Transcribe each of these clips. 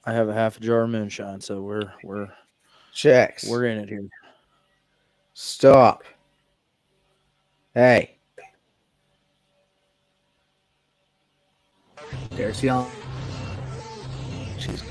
I have a half a jar of moonshine, so we're Checks. we're in it here. Stop. Hey. Derek's yelling. Jesus.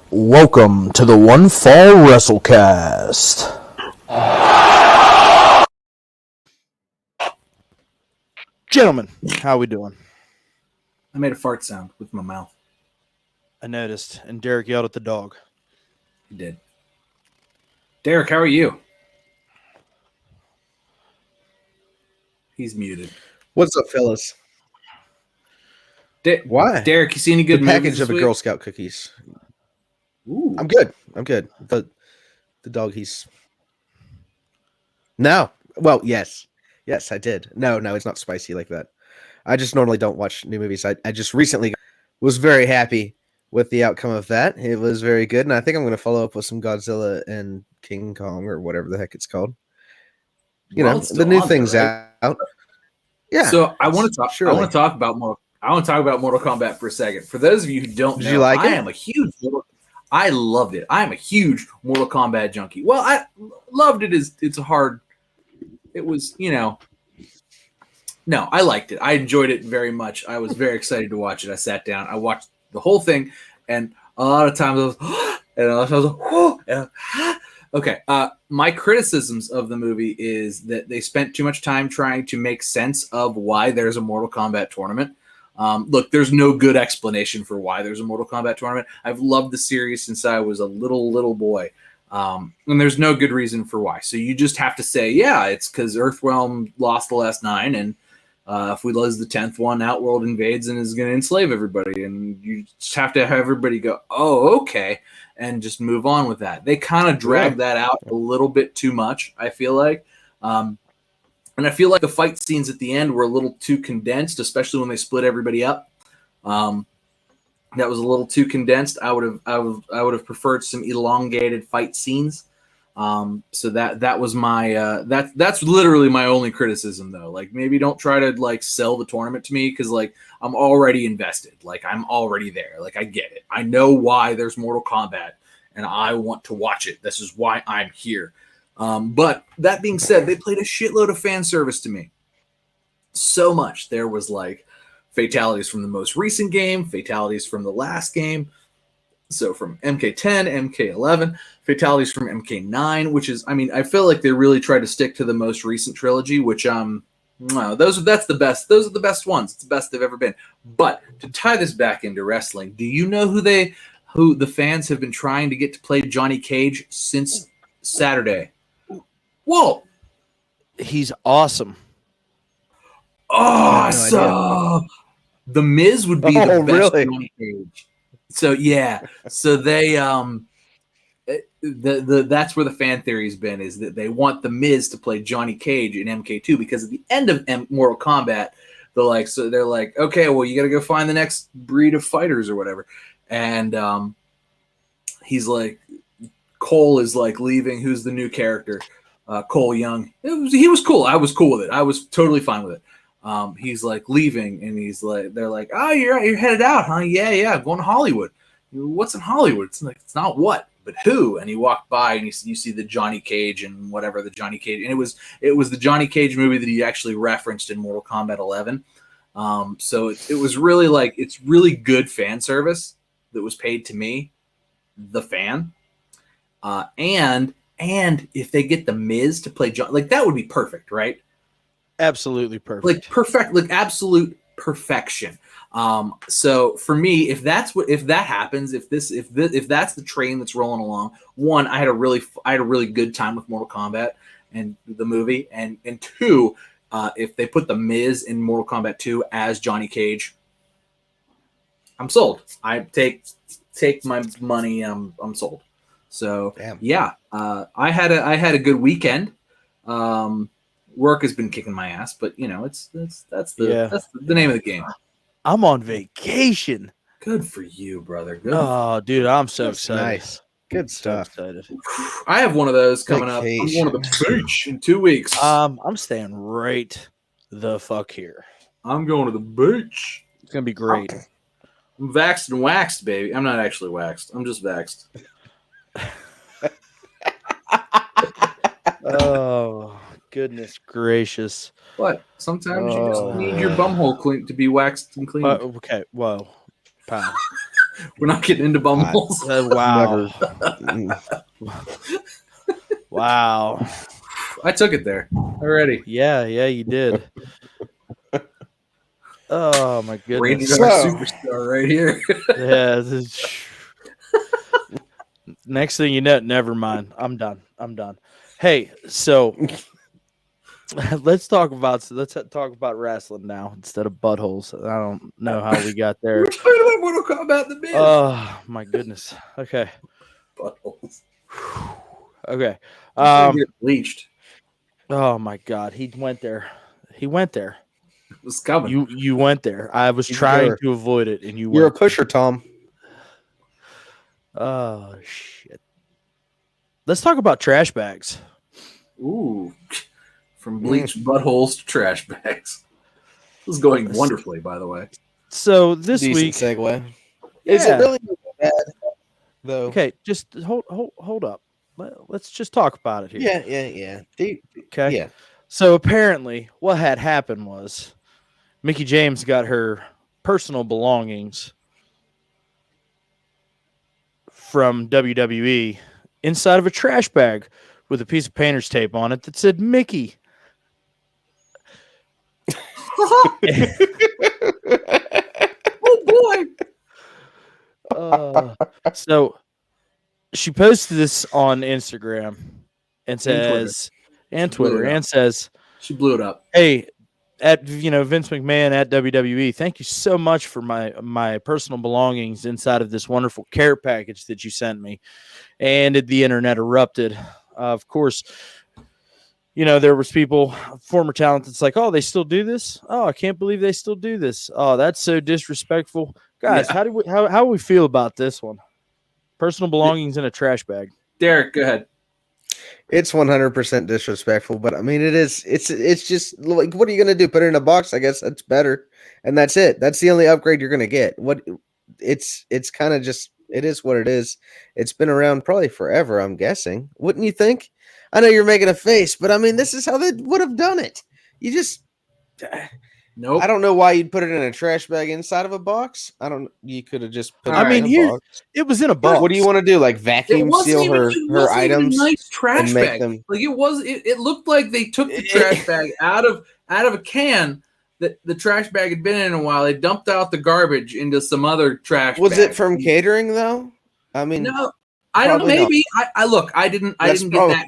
Welcome to the One Fall WrestleCast. Gentlemen, how we doing? I made a fart sound with my mouth. I noticed, and Derek yelled at the dog. He did. Derek, how are you? He's muted. What's up, fellas? Why? Derek, you see any good the movies package this of week? Girl Scout cookies. Ooh. I'm good. The dog, he's... No. Well, yes. Yes, I did. No, it's not spicy like that. I just normally don't watch new movies. I just recently was very happy with the outcome of that. It was very good, and I think I'm going to follow up with some Godzilla and King Kong or whatever the heck it's called. Well, it's the still new on there, things right? out. Yeah. So I want to talk. Surely. I want to talk about more. I want to talk about Mortal Kombat for a second. For those of you who don't Did know, you like I it? am a huge. I loved it. I am a huge Mortal Kombat junkie. Well, I loved it. It's a hard. It was, No, I liked it. I enjoyed it very much. I was very excited to watch it. I sat down. I watched the whole thing, and a lot of times I was, and a lot of times I was, and okay. My criticisms of the movie is that they spent too much time trying to make sense of why there's a Mortal Kombat tournament. Look, there's no good explanation for why there's a Mortal Kombat tournament. I've loved the series since I was a little boy. And there's no good reason for why. So you just have to say, yeah, it's because Earthrealm lost the last 9, and if we lose the 10th one, Outworld invades and is going to enslave everybody. And you just have to have everybody go, oh, okay, and just move on with that. They kind of drag that out a little bit too much, I feel like. And I feel like the fight scenes at the end were a little too condensed, especially when they split everybody up. That was a little too condensed. I would have preferred some elongated fight scenes. So that was my that's literally my only criticism, though. Like, maybe don't try to like sell the tournament to me, because like I'm already invested. Like, I'm already there. Like, I get it. I know why there's Mortal Kombat, and I want to watch it. This is why I'm here. But that being said, they played a shitload of fan service to me. So much. There was like fatalities from the most recent game, fatalities from the last game. So from MK10, MK11, fatalities from MK9, which is, I mean, I feel like they really tried to stick to the most recent trilogy, which that's the best. Those are the best ones. It's the best they've ever been. But to tie this back into wrestling, do you know who the fans have been trying to get to play Johnny Cage since Saturday? Whoa. He's awesome. Awesome. The Miz would be the best Johnny Cage. So yeah, so they that's where the fan theory's been, is that they want the Miz to play Johnny Cage in MK2, because at the end of Mortal Kombat, they're like, okay, well, you got to go find the next breed of fighters or whatever, and he's like, Cole is like leaving. Who's the new character? Cole Young. He was cool. I was cool with it. I was totally fine with it. He's like leaving, and they're like, oh, you're headed out, huh? Yeah, I'm going to Hollywood. What's in Hollywood? It's like, it's not what, but who? And he walked by, and you see the Johnny Cage and whatever, the Johnny Cage, and it was the Johnny Cage movie that he actually referenced in Mortal Kombat 11. So it was really like, it's really good fan service that was paid to me, the fan, and if they get the Miz to play John, like, that would be perfect, right? Absolutely perfect. Like, perfect, like absolute perfection. So for me, if that happens, if that's the train that's rolling along, one, I had a really good time with Mortal Kombat and the movie, and two, if they put the Miz in Mortal Kombat 2 as Johnny Cage, I'm sold. I take my money. I'm sold. So damn. Yeah, I had a good weekend. Work has been kicking my ass, but that's the name of the game. I'm on vacation. Good for you, brother. Good. Oh, dude, I'm so That's excited. nice. Good stuff. So excited. I have one of those coming up. I'm going to the beach in 2 weeks. I'm staying right the fuck here. I'm going to the beach. It's gonna be great. I'm vaxxed and waxed, baby. I'm not actually waxed. I'm just vaxxed. Oh, goodness gracious. What? Sometimes you just need your bumhole clean to be waxed and clean. Okay, whoa. Pal. We're not getting into bumholes. Wow. Wow. I took it there already. Yeah, you did. Oh, my goodness. Radar superstar right here. Yeah. Next thing you know, never mind. I'm done. Hey, so let's talk about wrestling now instead of buttholes. I don't know how we got there. We're talking about Mortal Kombat in the Miz. Oh my goodness. Okay. Buttholes. Okay. Get bleached. Oh my God. He went there. It was coming. You went there. I was trying to avoid it, and You're a pusher, Tom. Oh shit. Let's talk about trash bags. Ooh. From bleached buttholes to trash bags. This is going wonderfully, by the way. So this Decent week, segue. Yeah. Is it really bad though? Okay, just hold up. Let's just talk about it here. Yeah. Okay. Yeah. So apparently, what had happened was Mickie James got her personal belongings from WWE inside of a trash bag with a piece of painter's tape on it that said Mickey. Oh boy. So she posted this on Instagram and says, and Twitter, and says, she blew it up. Hey, at Vince McMahon at WWE, thank you so much for my personal belongings inside of this wonderful care package that you sent me. And the internet erupted. Of course, there was people, former talent that's like, oh, they still do this? Oh, I can't believe they still do this. Oh, that's so disrespectful. Guys, how do we feel about this one? Personal belongings in a trash bag. Derek, go ahead. It's 100% disrespectful, but I mean, it's just like, what are you going to do? Put it in a box? I guess that's better. And that's it. That's the only upgrade you're going to get. It's kind of just, it is what it is. It's been around probably forever, I'm guessing. Wouldn't you think? I know you're making a face, but I mean, this is how they would have done it. You just, nope. I don't know why you'd put it in a trash bag inside of a box. You could have just put it in a box. It was in a box. What do you want to do? Like vacuum seal her items? A nice trash bag. Them... Like it looked like they took the trash bag out of a can that the trash bag had been in a while. They dumped out the garbage into some other trash. Was it from catering though? I mean, no, I don't know. Maybe I didn't get that.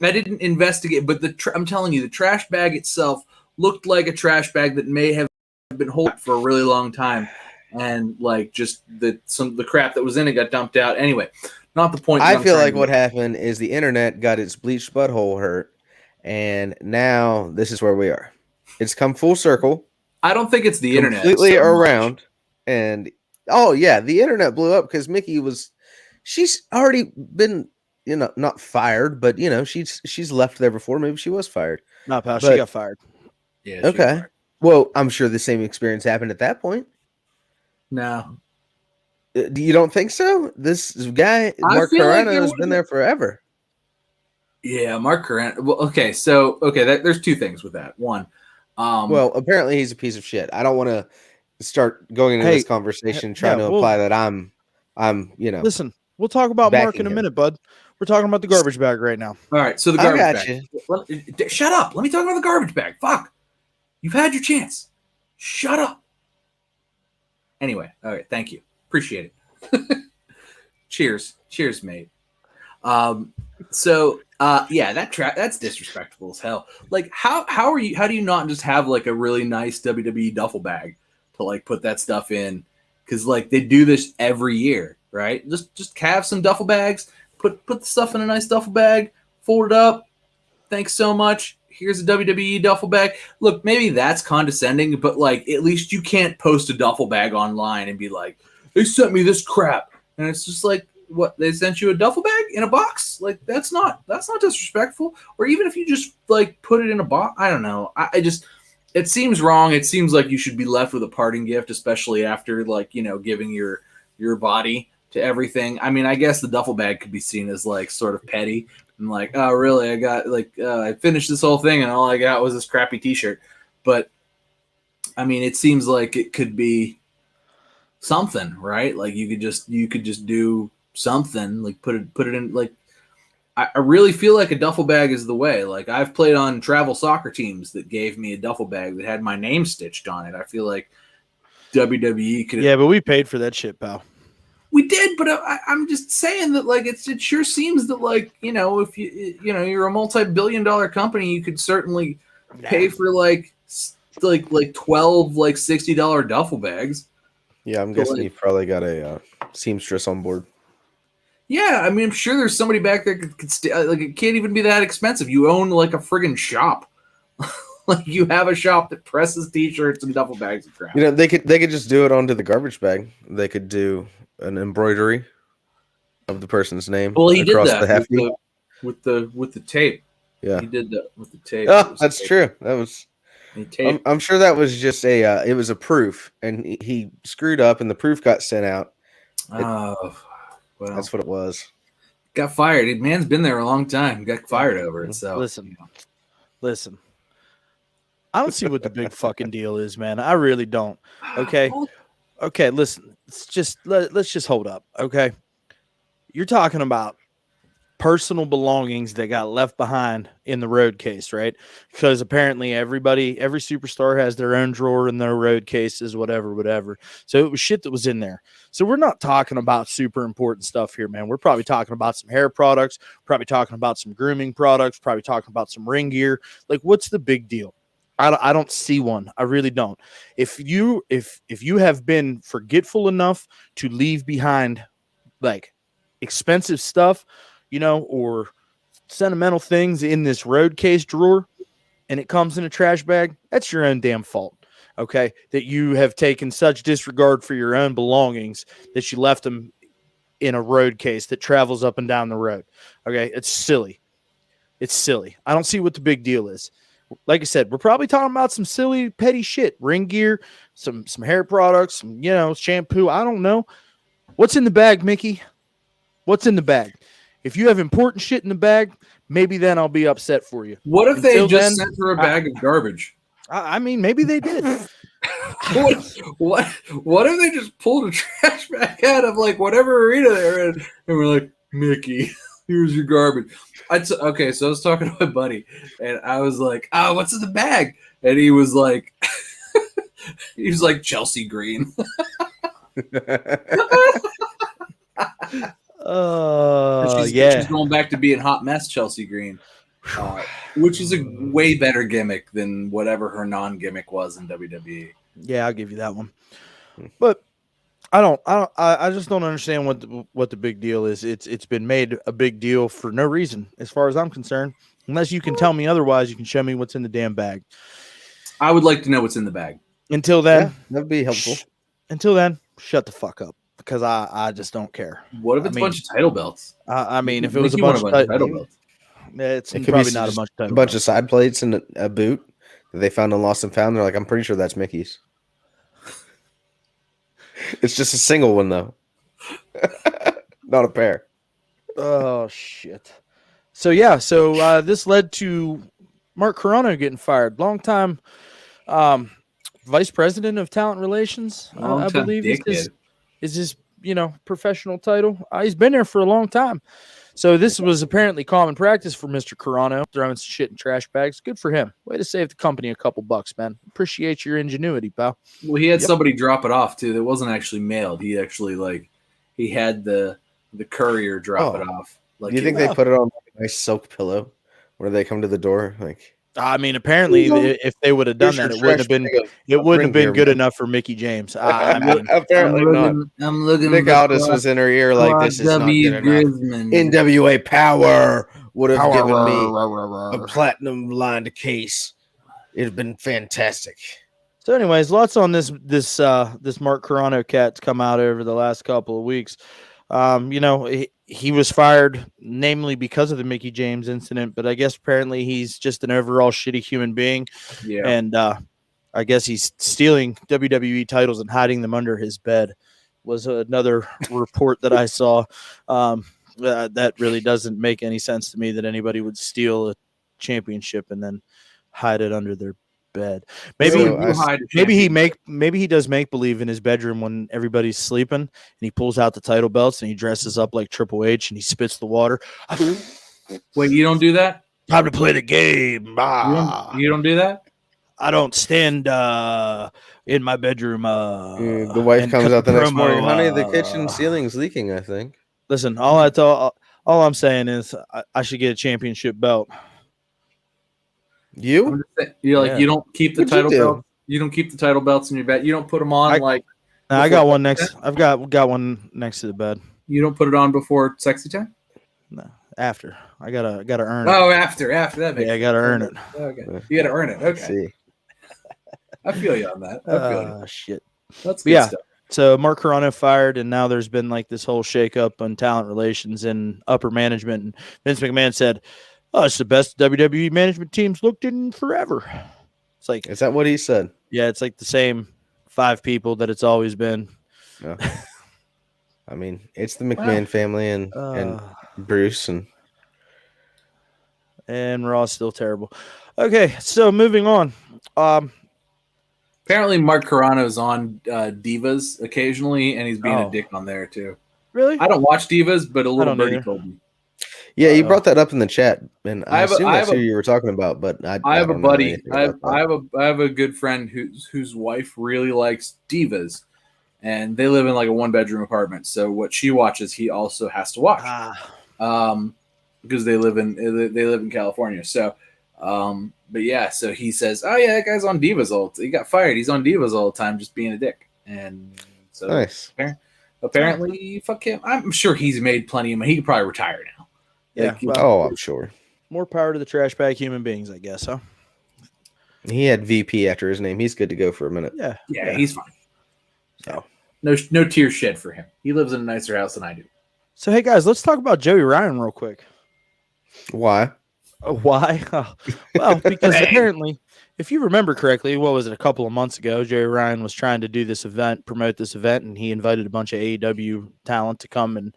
I didn't investigate, but I'm telling you, the trash bag itself looked like a trash bag that may have been holding for a really long time, and like just the crap that was in it got dumped out. Anyway, not the point. I feel like what happened is the internet got its bleached butthole hurt, and now this is where we are. It's come full circle. I don't think it's the internet completely around, and the internet blew up because she's already been. Not fired, but she's left there before. Maybe she was fired. No, pal, she got fired. Yeah. Okay. Well, I'm sure the same experience happened at that point. No. You don't think so? This guy, Mark Carano, has been there forever. Yeah, Mark Carano. Well, okay. There's two things with that. One. Well, apparently he's a piece of shit. I don't want to start going into this conversation trying to imply that I'm. Listen, we'll talk about Mark in a minute, bud. We're talking about the garbage bag right now. All right, so the garbage bag. Shut up. Let me talk about the garbage bag. Fuck. You've had your chance. Shut up. Anyway, all right, thank you. Appreciate it. Cheers. Cheers, mate. That's disrespectful as hell. Like, how do you not just have like a really nice WWE duffel bag to like put that stuff in? Because like they do this every year, right? Just have some duffel bags. Put the stuff in a nice duffel bag, fold it up. Thanks so much. here's a WWE duffel bag. Look, maybe that's condescending, but like at least you can't post a duffel bag online and be like, they sent me this crap. And it's just like, what, they sent you a duffel bag in a box? Like that's not disrespectful. Or even if you just like put it in a box, I don't know. I just, it seems wrong. It seems like you should be left with a parting gift, especially after like, you know, giving your body to everything. I mean, I guess the duffel bag could be seen as like sort of petty and like, oh really? I got like, I finished this whole thing and all I got was this crappy t-shirt. But I mean, it seems like it could be something, right? Like you could just do something, like put it in, like I really feel like a duffel bag is the way. Like I've played on travel soccer teams that gave me a duffel bag that had my name stitched on it. I feel like WWE could. Yeah, but we paid for that shit, pal. We did, but I'm just saying that like it sure seems that like, you know, if you're a multi-billion-dollar company, you could certainly pay for like 12 like $60 duffel bags. Yeah, I'm guessing you've probably got a seamstress on board. Yeah, I mean, I'm sure there's somebody back there could like it can't even be that expensive. You own like a friggin' shop. Like you have a shop that presses t-shirts and duffel bags and crap. You know, they could just do it onto the garbage bag. They could do an embroidery of the person's name. Well, he did across that the hefty. with the tape. Yeah, he did that with the tape. Oh, that's true. That was. Tape. I'm sure that was just it was a proof, and he screwed up, and the proof got sent out. Well, that's what it was. Got fired. Man's been there a long time. Got fired over it. So listen. I don't see what the big fucking deal is, man. I really don't. Okay. Listen. Let's just hold up. Okay. You're talking about personal belongings that got left behind in the road case, right? Because apparently every superstar has their own drawer in their road cases, whatever. So it was shit that was in there. So we're not talking about super important stuff here, man. We're probably talking about some hair products, probably talking about some grooming products, probably talking about some ring gear. Like, what's the big deal? I don't see one. I really don't. If you have been forgetful enough to leave behind like expensive stuff, you know, or sentimental things in this road case drawer, and it comes in a trash bag, that's your own damn fault. Okay. That you have taken such disregard for your own belongings that you left them in a road case that travels up and down the road. Okay. It's silly. I don't see what the big deal is. Like I said, we're probably talking about some silly, petty shit, ring gear, some hair products, some, you know, shampoo. I don't know. What's in the bag, Mickey? What's in the bag? If you have important shit in the bag, maybe then I'll be upset for you. What if they just sent her a bag of garbage? I mean, maybe they did. What if they just pulled a trash bag out of like whatever arena they're in, and we're like, Mickey, here's your garbage. Okay, so I was talking to my buddy, and I was like, "Oh, what's in the bag?" And he was like, Chelsea Green. She's going back to being hot mess Chelsea Green, which is a way better gimmick than whatever her non-gimmick was in WWE. Yeah, I'll give you that one. But I just don't understand what the big deal is. It's been made a big deal for no reason, as far as I'm concerned. Unless you can tell me otherwise, you can show me what's in the damn bag. I would like to know what's in the bag. Until then, that'd be helpful. Until then, shut the fuck up, because I just don't care. What if it's a bunch of title belts? I mean, if it was a bunch of title belts, it's probably not a bunch of side plates and a boot that they found on Lost and Found. They're like, I'm pretty sure that's Mickey's. It's just a single one, though. Not a pair. Oh, shit. So this led to Mark Carrano getting fired. Longtime vice president of talent relations, I believe is his professional title. He's been there for a long time. So this was apparently common practice for Mr. Carrano, throwing some shit in trash bags. Good for him. Way to save the company a couple bucks, man. Appreciate your ingenuity, pal. Well, he had somebody drop it off too. That wasn't actually mailed. He actually he had the courier drop it off. Do you think they put it on a nice silk pillow when they come to the door? Like, I mean, apparently, if they would have done that, it wouldn't have been good enough for Mickie James. I mean, apparently not. I'm looking. Nick Aldis was in her ear like, "This is not good enough." NWA power. would have given me a platinum lined case. It'd have been fantastic. So, anyways, lots on this Mark Carrano cat to come out over the last couple of weeks. He was fired, namely because of the Mickie James incident, but I guess apparently he's just an overall shitty human being. Yeah. And I guess he's stealing WWE titles and hiding them under his bed was another report that I saw. That really doesn't make any sense to me that anybody would steal a championship and then hide it under their bed. Maybe he does make believe in his bedroom when everybody's sleeping, and he pulls out the title belts and he dresses up like Triple H and he spits the water. Wait, you don't do that? Time to play the game. You don't do that? I don't stand in my bedroom. The wife comes out the next morning, honey. The kitchen ceiling's leaking. I think. Listen, all I'm saying is I should get a championship belt. You don't keep the title belt. You don't keep the title belts in your bed. You don't put them on I got one next. I've got one next to the bed. You don't put it on before sexy time. No, after. I gotta earn it. Oh, after that makes I gotta earn it. Okay, you gotta earn it. Okay, see. I feel you on that. Shit. That's good stuff. So Mark Carrano fired, and now there's been like this whole shakeup on talent relations and upper management. And Vince McMahon said, "Oh, it's the best WWE management team's looked in forever." It's like, is that what he said? Yeah, it's like the same 5 people that it's always been. Yeah. I mean, it's the McMahon family and Bruce and we're all still terrible. Okay, so moving on. Apparently, Mark Carrano's on Divas occasionally, and he's being a dick on there too. Really? I don't watch Divas, but a little birdie told me. Yeah, you brought that up in the chat, and I assume that's who you were talking about. But I have a buddy. I have a good friend whose wife really likes Divas, and they live in like a 1-bedroom apartment. So what she watches, he also has to watch, because they live in California. So. But yeah, so he says, "Oh yeah, that guy's on Divas he got fired. He's on Divas all the time, just being a dick." And so nice. Apparently, fuck him. I'm sure he's made plenty of money. He could probably retire now. Yeah. I'm sure. More power to the trash bag human beings, I guess, huh? He had VP after his name. He's good to go for a minute. Yeah, he's fine. So no tears shed for him. He lives in a nicer house than I do. So hey guys, let's talk about Joey Ryan real quick. Why? Why? Well, because apparently, if you remember correctly, what was it, a couple of months ago, Joey Ryan was trying to do this event, promote this event, and he invited a bunch of AEW talent to come and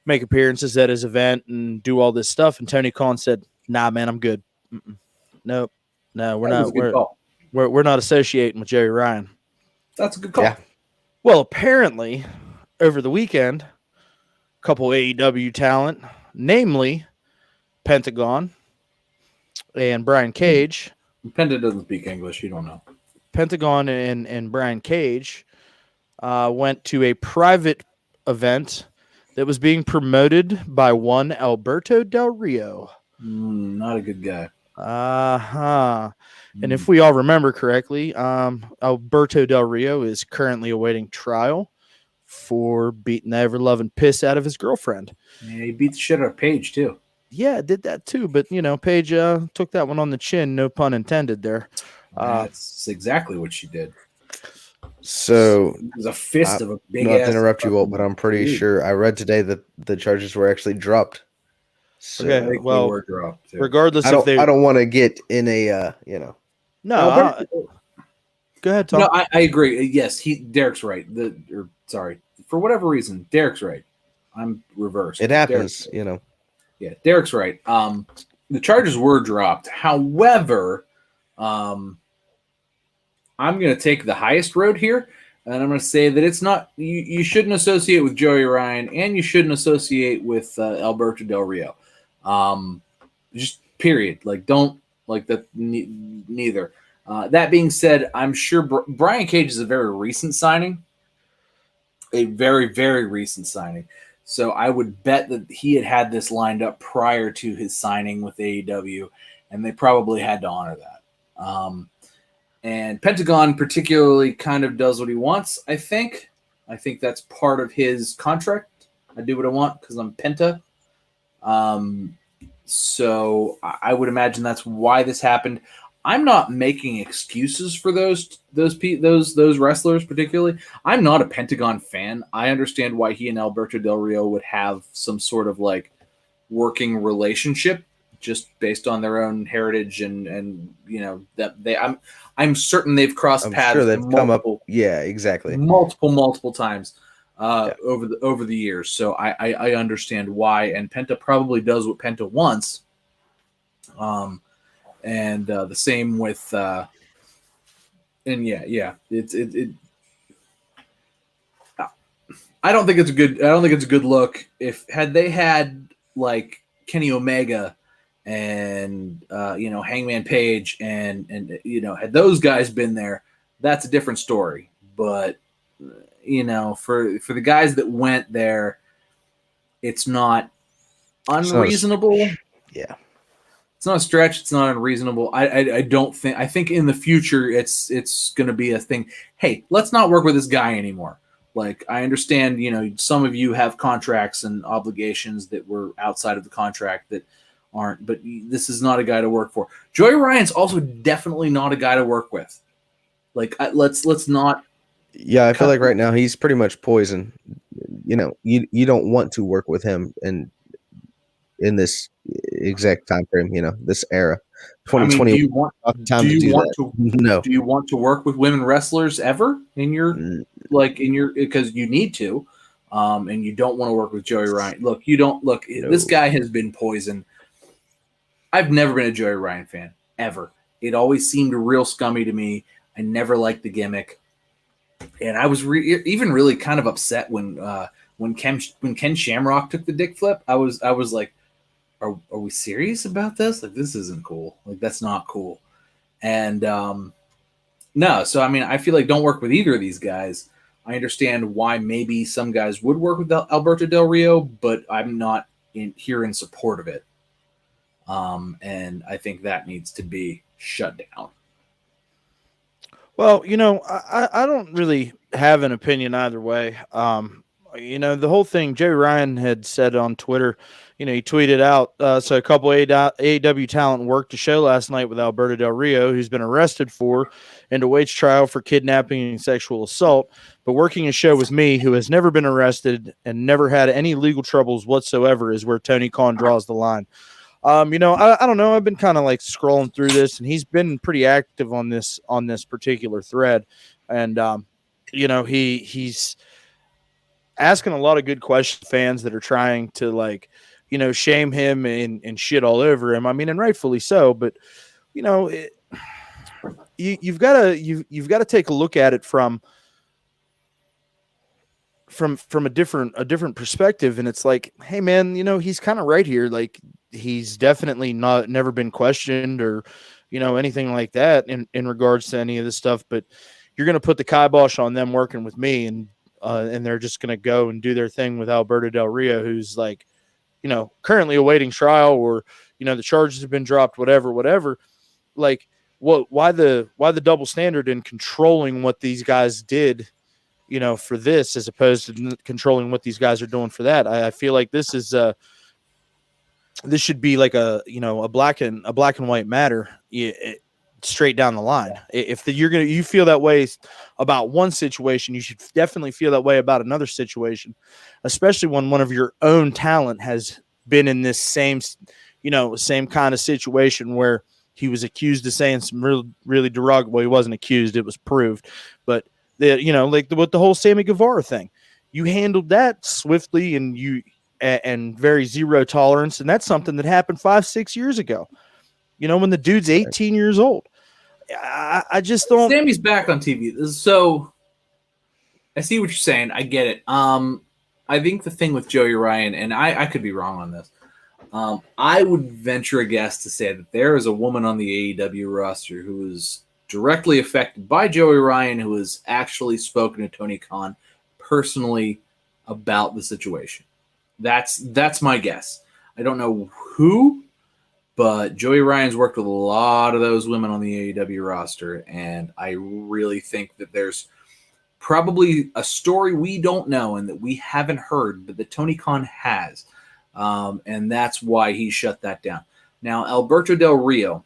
make appearances at his event and do all this stuff. And Tony Khan said, "Nah, man, I'm good. Nope. No, we're not. We're not associating with Joey Ryan." That's a good call. Yeah. Well, apparently, over the weekend, a couple AEW talent, namely Pentagon and Brian Cage. Penta doesn't speak English. You don't know. Pentagon and Brian Cage went to a private event that was being promoted by one Alberto Del Rio. Not a good guy. And if we all remember correctly, Alberto Del Rio is currently awaiting trial for beating the ever-loving piss out of his girlfriend. Yeah, he beat the shit out of Paige, too. Yeah, did that too, but Paige took that one on the chin, no pun intended there. That's exactly what she did. So it was a fist of a big not ass. To interrupt you, Walt, but I'm pretty sure I read today that the charges were actually dropped. So, okay, well, were dropped, regardless, I don't want to get in a No, go ahead, Tom. No, I agree. Yes, Derek's right. For whatever reason, Derek's right. I'm reversed. It happens, Yeah, Derek's right. The charges were dropped. However, I'm going to take the highest road here, and I'm going to say that it's not. You shouldn't associate with Joey Ryan, and you shouldn't associate with Alberto Del Rio. Just period. Don't like that. Neither. That being said, I'm sure Brian Cage is a very recent signing. A very, very recent signing. So I would bet that he had this lined up prior to his signing with AEW, and they probably had to honor that. And Pentagon particularly kind of does what he wants, I think. I think that's part of his contract. I do what I want because I'm Penta. So I would imagine that's why this happened. I'm not making excuses for those wrestlers particularly. I'm not a Pentagon fan. I understand why he and Alberto Del Rio would have some sort of like working relationship just based on their own heritage and that I'm certain they've crossed I'm paths sure they've come up. multiple Yeah, exactly. multiple times Yeah. over the years. So I understand why, and Penta probably does what Penta wants. And the same with and it I don't think it's a good look. If had they had like Kenny Omega and Hangman Page and had those guys been there, that's a different story. But for the guys that went there, it's not unreasonable. Yeah. It's not a stretch. It's not unreasonable. I don't think. I think in the future it's going to be a thing. Hey, let's not work with this guy anymore. Like, I understand, some of you have contracts and obligations that were outside of the contract that aren't. But this is not a guy to work for. Joey Ryan's also definitely not a guy to work with. Like, let's not. Yeah, I feel like right now he's pretty much poison. You don't want to work with him in this exact time frame, this era. 2020. Do you want No. Do you want to work with women wrestlers ever in your because you need to, and you don't want to work with Joey Ryan. Look, you don't look. No. This guy has been poisoned. I've never been a Joey Ryan fan ever. It always seemed real scummy to me. I never liked the gimmick, and I was even really kind of upset when Ken Shamrock took the dick flip. I was like, are we serious about this? Like, this isn't cool. Like, that's not cool. And no, so I mean, I feel like don't work with either of these guys. I understand why maybe some guys would work with Alberto Del Rio, but I'm not here in support of it. And I think that needs to be shut down. Well, I don't really have an opinion either way. The whole thing Jerry Ryan had said on Twitter, he tweeted out, so a couple AEW talent worked a show last night with Alberto Del Rio, who's been arrested for and awaits trial for kidnapping and sexual assault, but working a show with me, who has never been arrested and never had any legal troubles whatsoever, is where Tony Khan draws the line. I don't know. I've been kind of like scrolling through this, and he's been pretty active on this particular thread. And, he's asking a lot of good questions, fans that are trying to shame him and shit all over him. I mean, and rightfully so, but you've got to take a look at it from a different perspective. And it's like, hey man, he's kind of right here. Like, he's definitely never been questioned or, anything like that in regards to any of this stuff, but you're going to put the kibosh on them working with me and they're just going to go and do their thing with Alberto Del Rio, who's like, currently awaiting trial, or, the charges have been dropped, whatever. Like, why the double standard in controlling what these guys did, for this, as opposed to controlling what these guys are doing for that? I feel like this is this should be like a black and white matter, straight down the line. If you feel that way about one situation, you should definitely feel that way about another situation, especially when one of your own talent has been in this same kind of situation where he was accused of saying some really derogatory. Well, he wasn't accused; it was proved. But with the whole Sammy Guevara thing, you handled that swiftly and very zero tolerance, and that's something that happened 5-6 years ago. When the dude's 18 years old. I just don't. Sammy's back on TV, so I see what you're saying. I get it. I think the thing with Joey Ryan, and I could be wrong on this. I would venture a guess to say that there is a woman on the AEW roster who is directly affected by Joey Ryan, who has actually spoken to Tony Khan personally about the situation. That's my guess. I don't know who, but Joey Ryan's worked with a lot of those women on the AEW roster, and I really think that there's probably a story we don't know and that we haven't heard, but that Tony Khan has, and that's why he shut that down. Now, Alberto Del Rio,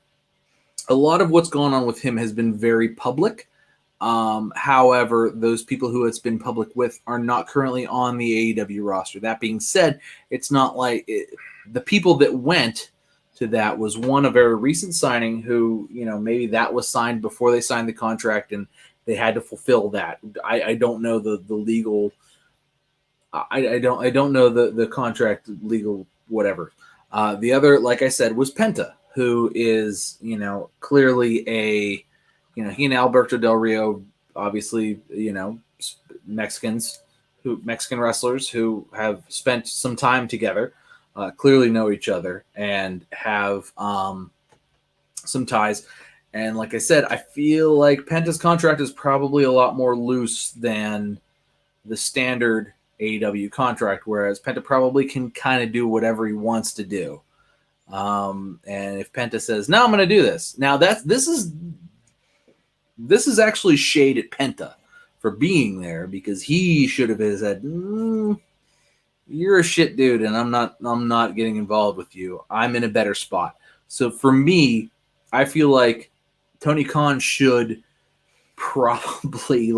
a lot of what's gone on with him has been very public. However, those people who it's been public with are not currently on the AEW roster. That being said, it's not like the people that went to that was one, a very recent signing who, maybe that was signed before they signed the contract and they had to fulfill that. I don't know the legal. I don't know the contract legal whatever. The other, like I said, was Penta, who is clearly a he and Alberto Del Rio, obviously Mexican wrestlers who have spent some time together, clearly know each other and have some ties. And like I said, I feel like Penta's contract is probably a lot more loose than the standard AEW contract, whereas Penta probably can kind of do whatever he wants to do. And if Penta says, "No, I'm going to do this," now this is actually shade at Penta for being there, because he should have said, "You're a shit dude, and I'm not getting involved with you. I'm in a better spot." So for me, I feel like Tony Khan should probably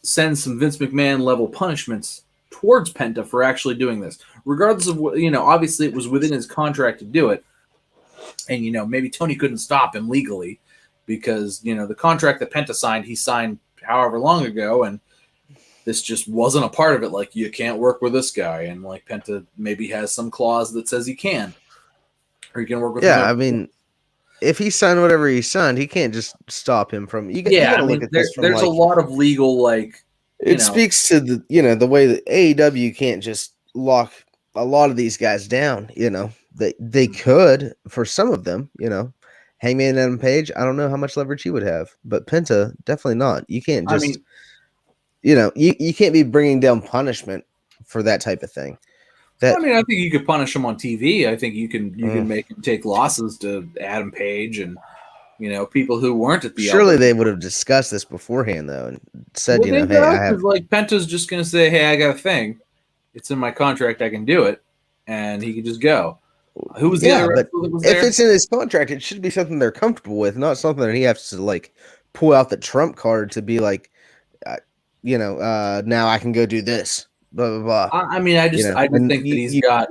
send some Vince McMahon level punishments towards Penta for actually doing this, regardless of what, obviously it was within his contract to do it. And, maybe Tony couldn't stop him legally because, the contract that Penta signed, he signed however long ago. And this just wasn't a part of it. Like, you can't work with this guy. And like Penta maybe has some clause that says he can, or you can work with him. Yeah. I mean, if he signed whatever he signed, he can't just stop him from. You gotta look at this from there's a lot of legal It speaks to the way that AEW can't just lock a lot of these guys down. They could for some of them. Hangman Adam Page. I don't know how much leverage he would have, but Penta definitely not. You can't just. You can't be bringing down punishment for that type of thing. I think you could punish him on TV. I think you can make him take losses to Adam Page and people who weren't at the. Surely they would have discussed this beforehand though and said, hey, I have. Like Penta's just going to say, hey, I got a thing. It's in my contract. I can do it, and he can just go. Who was the other wrestler that was there? If it's in his contract, it should be something they're comfortable with, not something that he has to pull out the trump card to be now I can go do this. Blah blah blah. I just think that he's got.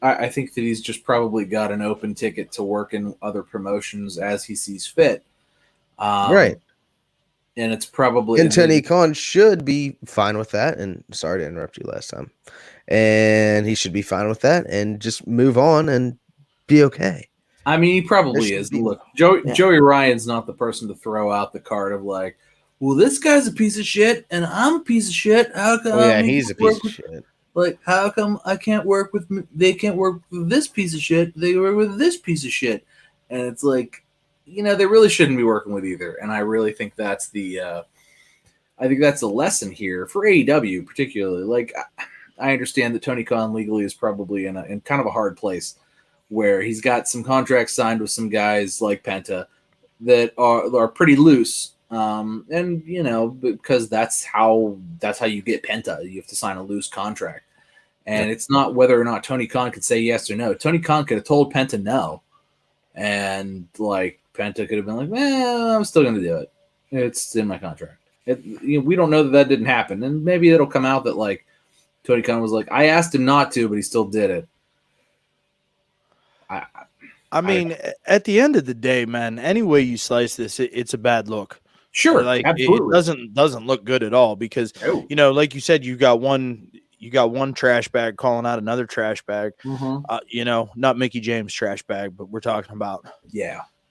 I think that he's just probably got an open ticket to work in other promotions as he sees fit. Right. And it's probably. And Tony Khan should be fine with that. And sorry to interrupt you last time. And he should be fine with that and just move on and be okay. I mean, he probably is. Look, Joey Ryan's not the person to throw out the card of well, this guy's a piece of shit, and I'm a piece of shit. How come? He's a piece of shit. How come I can't work with? They can't work with this piece of shit. They work with this piece of shit, and it's they really shouldn't be working with either. And I really think that's the. I think that's a lesson here for AEW, particularly. I understand that Tony Khan legally is probably in kind of a hard place, where he's got some contracts signed with some guys like Penta that are pretty loose. And because that's how you get Penta. You have to sign a loose contract, and it's not whether or not Tony Khan could say yes or no. Tony Khan could have told Penta no, and Penta could have been I'm still going to do it. It's in my contract. We don't know that didn't happen, and maybe it'll come out that Tony Khan was I asked him not to, but he still did it. I mean, at the end of the day, man, any way you slice this, it's a bad look. Sure, absolutely. It doesn't look good at all because like you said, you got one trash bag calling out another trash bag. Mm-hmm. Not Mickie James trash bag, but we're talking about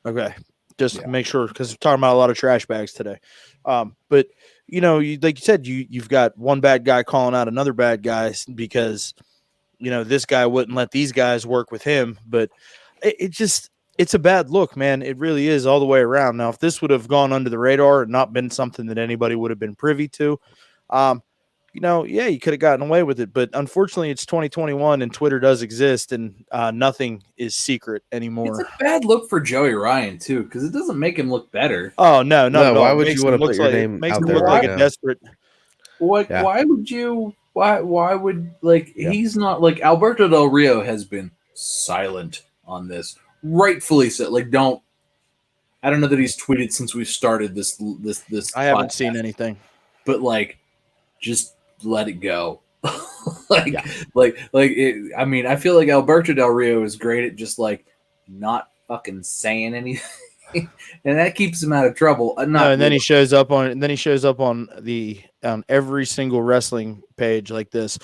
okay. Just make sure because we're talking about a lot of trash bags today. But like you said, you've got one bad guy calling out another bad guy because this guy wouldn't let these guys work with him, but it's a bad look, man. It really is all the way around. Now, if this would have gone under the radar and not been something that anybody would have been privy to, you could have gotten away with it. But unfortunately, it's 2021 and Twitter does exist and nothing is secret anymore. It's a bad look for Joey Ryan, too, because it doesn't make him look better. Oh, no, not at all. Why would you want to put your name makes out him there look right like now? a desperate. Why would you Why would like Yeah. he's not like Alberto Del Rio has been silent on this, rightfully so. Like, I don't know that he's tweeted since we started this. I haven't podcast, seen anything. but like, just let it go. like, Yeah. I mean, I feel like Alberto Del Rio is great at just like not fucking saying anything, and that keeps him out of trouble. No, and then he shows up on the on every single wrestling page like this.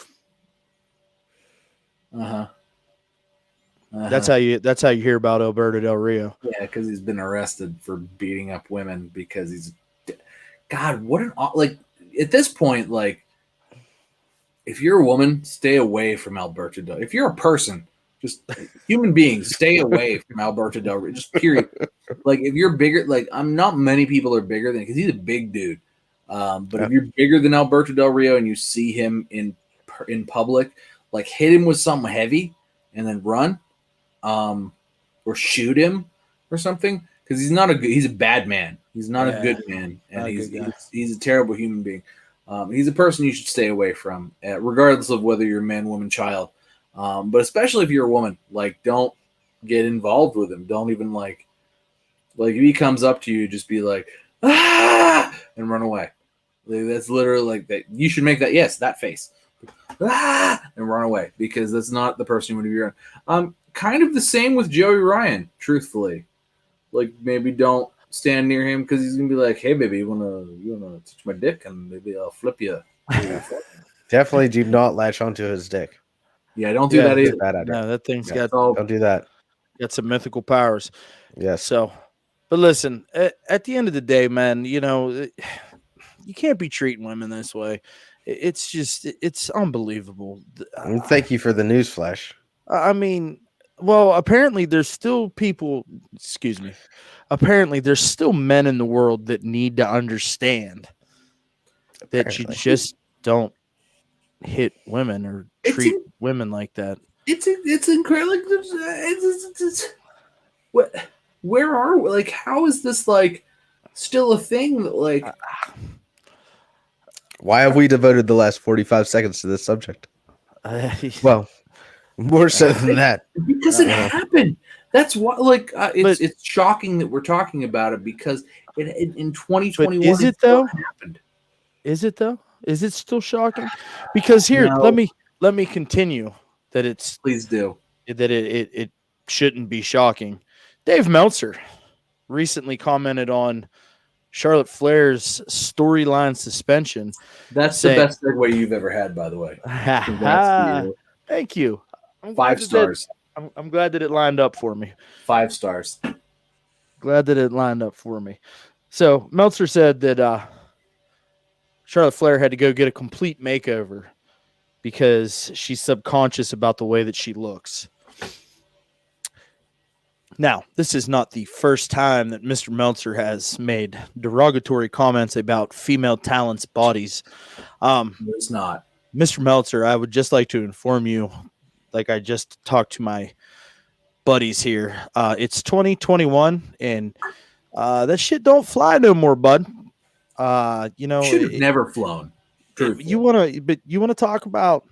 That's how you hear about Alberto Del Rio. Yeah, because he's been arrested for beating up women because he's God. What an like at this point, like if you're a woman, stay away from Alberto Del. If you're a person, just human beings, stay away from Alberto Del Rio. Just period. Like if you're bigger, like I'm not many people are bigger than because he's a big dude. But if you're bigger than Alberto Del Rio and you see him in public, like hit him with something heavy and then run, or shoot him or something because he's a bad man. He's not a good man, and he's a terrible human being. He's a person you should stay away from, regardless of whether you're a man, woman, child. But especially if you're a woman, like don't get involved with him. Don't even like if he comes up to you, just be like, ah, and run away. Like, that's literally like that. You should make that face, ah, and run away because that's not the person you want to be around. Kind of the same with Joey Ryan, truthfully. Like maybe don't stand near him because he's gonna be like, "Hey, baby, you wanna touch my dick and maybe I'll flip you." Definitely do not latch onto his dick. Yeah, don't do that either. No, that thing's got Don't do that. Got some mythical powers. Yes. So, but listen, at the end of the day, man, you can't be treating women this way. It's unbelievable. And thank you for the news flash. I mean, well, apparently there's still people, apparently there's still men in the world that need to understand that you just don't hit women or treat women like that. It's incredible. Where are we? Like, how is this like still a thing? That like, why have we devoted the last 45 seconds to this subject? Well, more so than that, because it happened. That's why. Like, it's shocking that we're talking about it because in 2021, is it though? Happened. Is it though? Is it still shocking? Because here, let me continue. Please do. That it shouldn't be shocking. Dave Meltzer recently commented on Charlotte Flair's storyline suspension. That's the best segue you've ever had, by the way. Thank you. 5 stars. I'm glad that it lined up for me. 5 stars. Glad that it lined up for me. So Meltzer said that Charlotte Flair had to go get a complete makeover because she's subconscious about the way that she looks. Now, this is not the first time that Mr. Meltzer has made derogatory comments about female talents' bodies. It's not. Mr. Meltzer, I would just like to inform you, like I just talked to my buddies here, it's 2021, and that shit don't fly no more, bud. Should have never flown. You want to talk about,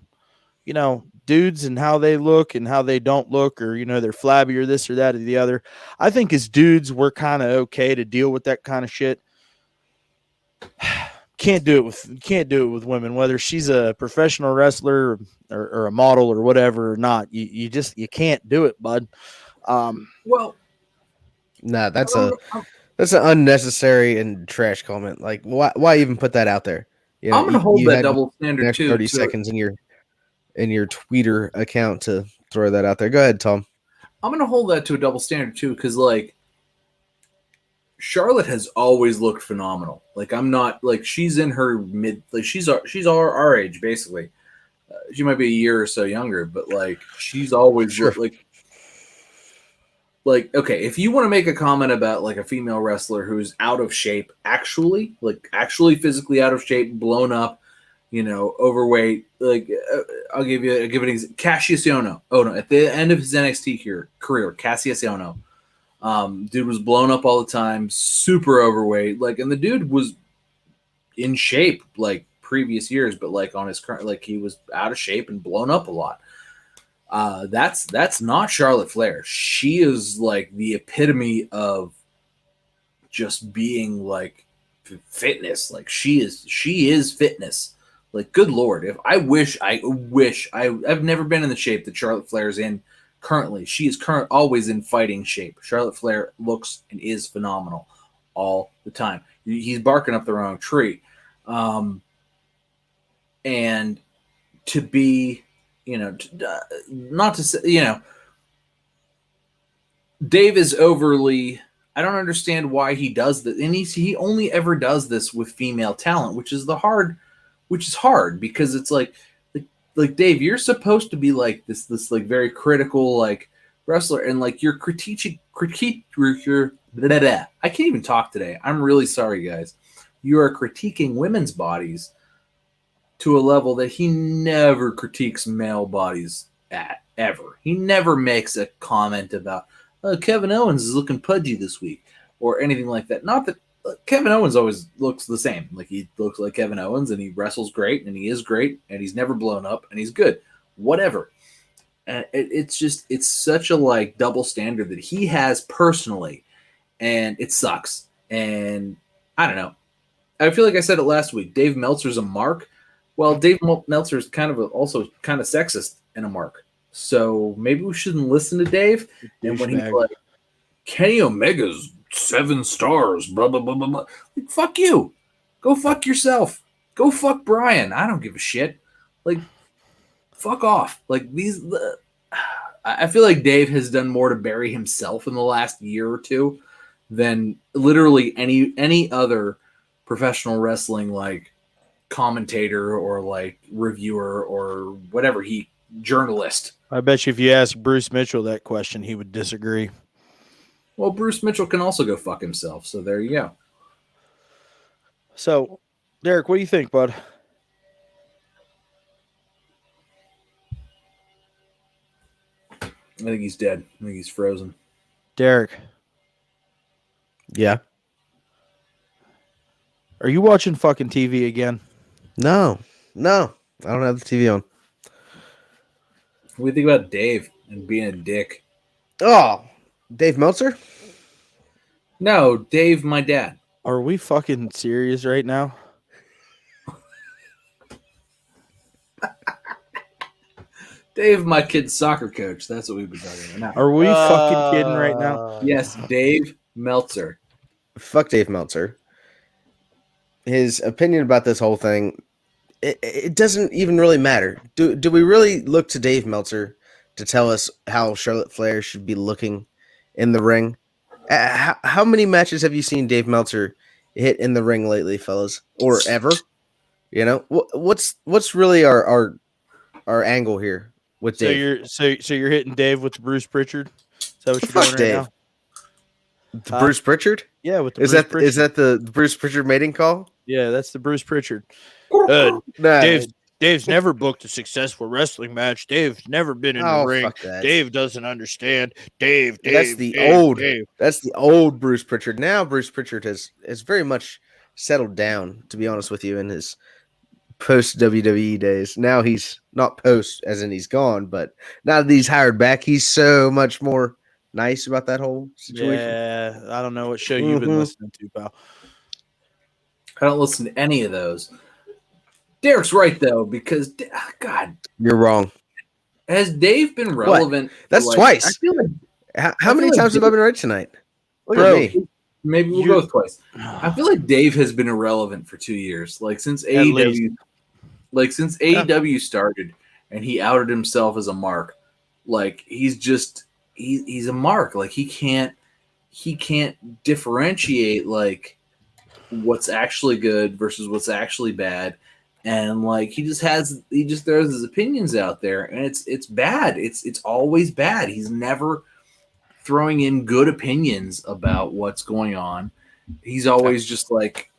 dudes and how they look and how they don't look, or they're flabby or this or that or the other. I think as dudes we're kind of okay to deal with that kind of shit. Can't do it with women, whether she's a professional wrestler or a model or whatever or not. You can't do it, bud. Well, nah, that's an unnecessary and trash comment. Like, why even put that out there? I'm gonna hold that double standard next too. 30 seconds in your Twitter account to throw that out there. Go ahead, Tom. I'm gonna hold that to a double standard too, because like Charlotte has always looked phenomenal. Like I'm not like she's in her mid, like she's our age basically. She might be a year or so younger, but like she's always looked like okay. If you want to make a comment about like a female wrestler who's out of shape, actually physically out of shape, blown up, overweight, like I'll give an example. Cassius Ohno. Oh no, at the end of his NXT career, Cassius Ohno. Dude was blown up all the time, super overweight, like, and the dude was in shape, like previous years, but like on his current, like he was out of shape and blown up a lot. That's not Charlotte Flair. She is like the epitome of just being like fitness. Like she is fitness. Like, good Lord, I've never been in the shape that Charlotte Flair's in currently. She is always in fighting shape. Charlotte Flair looks and is phenomenal all the time. He's barking up the wrong tree. And to be, not to say, Dave is overly, I don't understand why he does this. And he only ever does this with female talent, which is hard because it's like Dave, you're supposed to be like this like very critical like wrestler, and like your critique blah, blah. I can't even talk today. I'm really sorry, guys. You are critiquing women's bodies to a level that he never critiques male bodies at, ever. He never makes a comment about Kevin Owens is looking pudgy this week or anything like that. Not that Kevin Owens always looks the same. Like, he looks like Kevin Owens, and he wrestles great, and he is great, and he's never blown up, and he's good. Whatever. And it's such a like double standard that he has personally, and it sucks. And I don't know. I feel like I said it last week. Dave Meltzer's a mark. Well, Dave Meltzer is also kind of sexist and a mark. So maybe we shouldn't listen to Dave. And when he's like, Kenny Omega's 7 stars, blah, blah, blah, blah, blah. Like, fuck you. Go fuck yourself. Go fuck Brian. I don't give a shit. Like, fuck off. Like, I feel like Dave has done more to bury himself in the last year or two than literally any other professional wrestling, like, commentator or like reviewer or whatever journalist. I bet you if you ask Bruce Mitchell that question, he would disagree. Well, Bruce Mitchell can also go fuck himself, so there you go. So, Derek, what do you think, bud? I think he's dead. I think he's frozen. Derek. Yeah. Are you watching fucking TV again? No. I don't have the TV on. What do you think about Dave and being a dick? Oh, Dave Meltzer? No, Dave, my dad. Are we fucking serious right now? Dave, my kid's soccer coach. That's what we've been talking about now. Are we fucking kidding right now? Yes, Dave Meltzer. Fuck Dave Meltzer. His opinion about this whole thing, it doesn't even really matter. Do we really look to Dave Meltzer to tell us how Charlotte Flair should be looking in the ring? How many matches have you seen Dave Meltzer hit in the ring lately, fellas, or ever? What's really our angle here with Dave? So you're hitting Dave with the Bruce Pritchard? Is that what you're Fuck doing Dave. right now? Bruce Pritchard? Yeah, with the Is that the Bruce Pritchard mating call? Yeah, that's the Bruce Pritchard. Nah. Dave's never booked a successful wrestling match. Dave's never been in the ring. Fuck that. Dave doesn't understand. Dave. That's the old Bruce Pritchard. Now Bruce Pritchard has very much settled down, to be honest with you, in his post WWE days. Now he's not post as in he's gone, but now that he's hired back, he's so much more nice about that whole situation. Yeah, I don't know what show you've been listening to, pal. I don't listen to any of those. Derek's right, though, because, God. You're wrong. Has Dave been relevant? That's twice. I feel like, How many times have I been right tonight? Look at me. Maybe we'll go twice. I feel like Dave has been irrelevant for 2 years. Like, since AEW, AEW started and he outed himself as a mark, like, he's a mark. Like, he can't differentiate, like, what's actually good versus what's actually bad. And like he just throws his opinions out there, and it's bad. It's always bad. He's never throwing in good opinions about what's going on. He's always just like,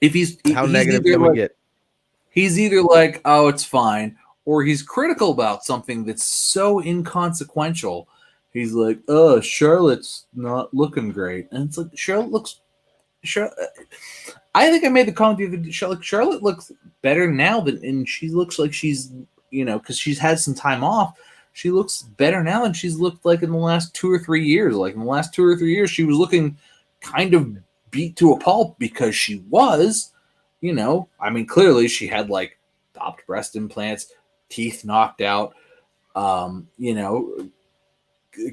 if he's negative can we get? He's either like, oh, it's fine, or he's critical about something that's so inconsequential. He's like, oh, Charlotte's not looking great, and it's like Charlotte. I think I made the comment the other day. Charlotte looks better now and she looks like she's, because she's had some time off. She looks better now than she's looked like in the last 2 or 3 years. Like in the last 2 or 3 years, she was looking kind of beat to a pulp because she was, clearly she had like stopped breast implants, teeth knocked out,